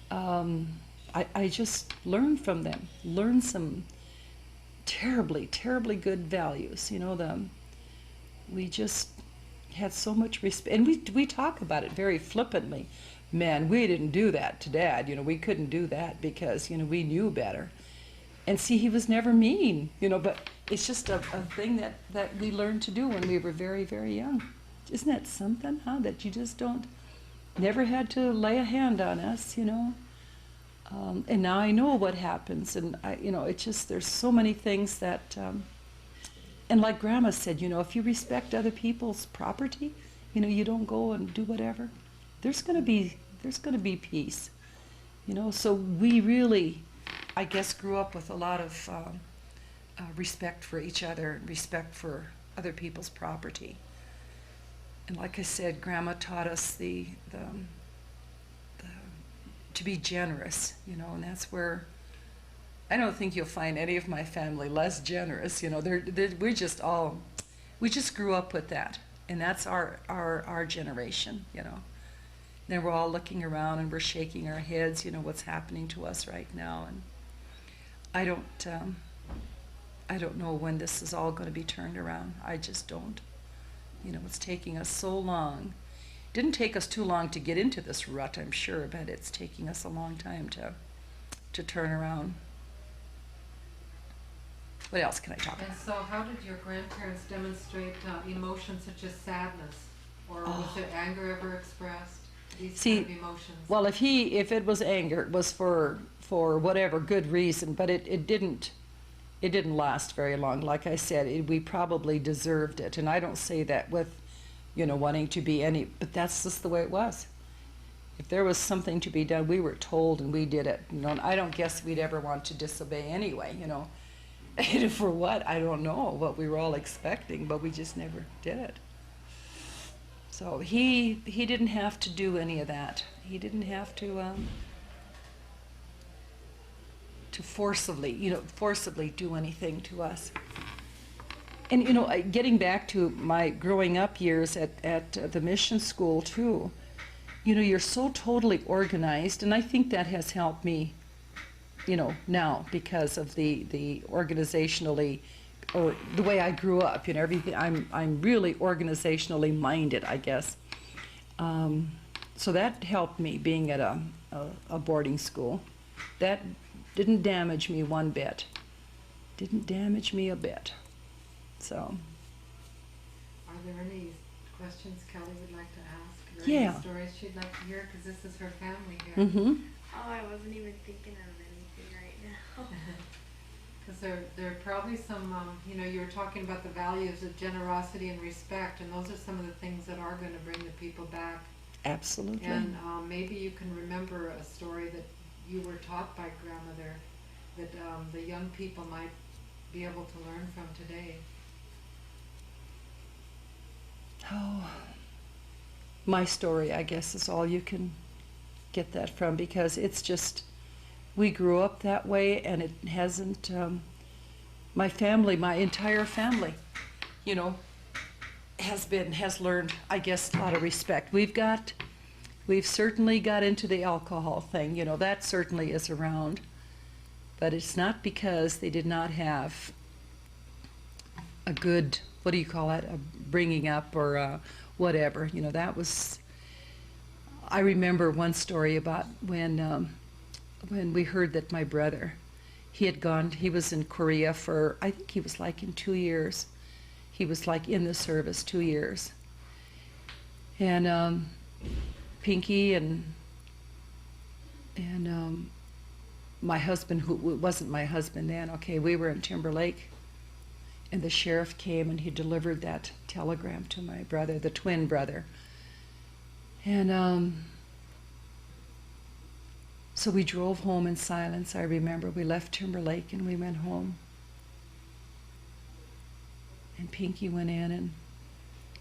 I just learned from them, learned some terribly, terribly good values. You know, we just had so much respect, and we talk about it very flippantly. Man, we didn't do that to Dad. You know, we couldn't do that because, you know, we knew better. And see, he was never mean, you know, but it's just a thing that we learned to do when we were very, very young. Isn't that something, huh? That you just never had to lay a hand on us, you know. And now I know what happens, and you know, it's just, there's so many things that, and like Grandma said, you know, if you respect other people's property, you know, you don't go and do whatever, there's going to be peace, you know. So we really, I guess, grew up with a lot of respect for each other, respect for other people's property. And like I said, Grandma taught us to be generous, you know, and that's where I don't think you'll find any of my family less generous. You know, we just grew up with that, and that's our generation, you know. Then we're all looking around and we're shaking our heads, you know, what's happening to us right now, and I don't know when this is all going to be turned around. I just don't. You know, it's taking us so long. Didn't take us too long to get into this rut, I'm sure, but it's taking us a long time to turn around. What else can I talk about? And so how did your grandparents demonstrate emotions such as sadness? Or was it anger ever expressed? These kind of emotions? Well, if it was anger, it was for whatever good reason, but it didn't last very long. Like I said, we probably deserved it. And I don't say that with, you know, wanting to be but that's just the way it was. If there was something to be done, we were told and we did it. You know, and I don't guess we'd ever want to disobey anyway, you know. And for what? I don't know what we were all expecting, but we just never did it. So he didn't have to do any of that. He didn't have to forcibly do anything to us. And you know, getting back to my growing up years at the mission school too, you know, you're so totally organized, and I think that has helped me, you know, now because of the organizationally, or the way I grew up, you know, everything. I'm really organizationally minded, I guess. So that helped me being at a boarding school. That didn't damage me one bit. Didn't damage me a bit. So. Are there any questions Kelly would like to ask? Or Yeah. any stories she'd like to hear? Because this is her family here. Mm-hmm. Oh, I wasn't even thinking of anything right now. Because there are probably some, you know, you were talking about the values of generosity and respect, and those are some of the things that are going to bring the people back. Absolutely. And maybe you can remember a story that you were taught by grandmother that the young people might be able to learn from today. Oh, my story, I guess, is all you can get that from, because it's just, we grew up that way, and it hasn't, my entire family, you know, has learned, I guess, a lot of respect. We've certainly got into the alcohol thing, you know, that certainly is around, but it's not because they did not have a good, what do you call it, a bringing up or whatever, you know. That was, I remember one story about when we heard that my brother, he was in Korea for, I think he was like in 2 years. He was like in the service 2 years. And Pinky and my husband, who wasn't my husband then, okay, we were in Timberlake, and the sheriff came and he delivered that telegram to my brother, the twin brother. And So we drove home in silence. I remember we left Timber Lake and we went home. And Pinky went in and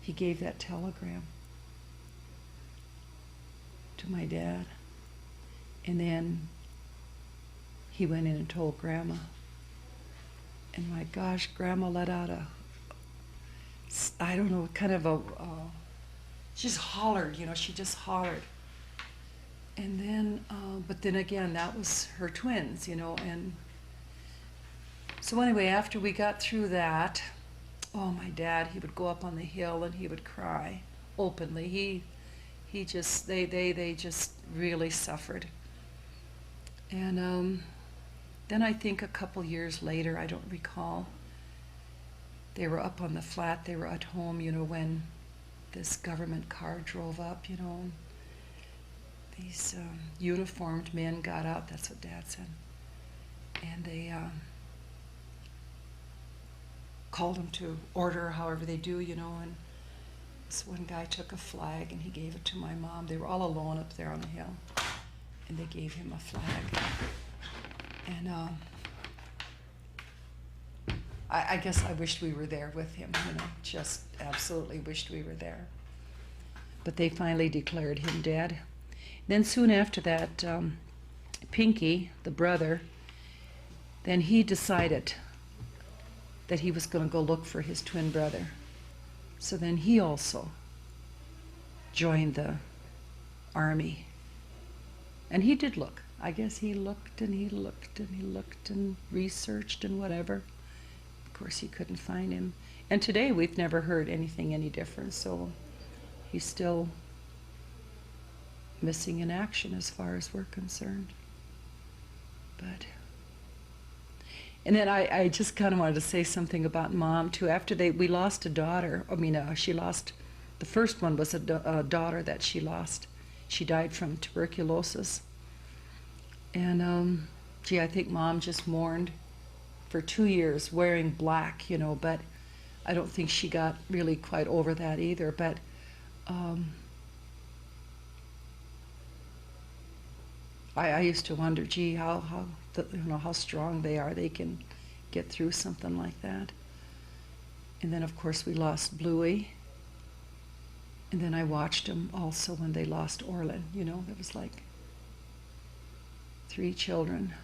he gave that telegram to my dad. And then he went in and told Grandma. And my gosh, Grandma let out I don't know, kind of she just hollered, she just hollered. And then, but then again, that was her twins, and so anyway, after we got through that, oh, my dad, he would go up on the hill and he would cry openly. He just, they just really suffered. And then I think a couple years later, I don't recall, they were up on the flat, they were at home, when this government car drove up, and these uniformed men got out, that's what Dad said, and they called them to order, however they do, and this one guy took a flag and he gave it to my mom. They were all alone up there on the hill, and they gave him a flag. And I guess I wished we were there with him, just absolutely wished we were there. But they finally declared him dead. Then soon after that, Pinky, the brother, then he decided that he was going to go look for his twin brother. So then he also joined the army. And he did look. I guess he looked and he looked and he looked and researched and whatever. Of course, he couldn't find him. And today we've never heard anything any different, so he's still missing in action as far as we're concerned. But, and then I just kind of wanted to say something about Mom too. After we lost a daughter, she lost, the first one was a daughter that she lost. She died from tuberculosis. And I think Mom just mourned for 2 years wearing black, but I don't think she got really quite over that either. But I used to wonder, how strong they are. They can get through something like that. And then, of course, we lost Bluey. And then I watched them also when they lost Orlin. It was like 3 children.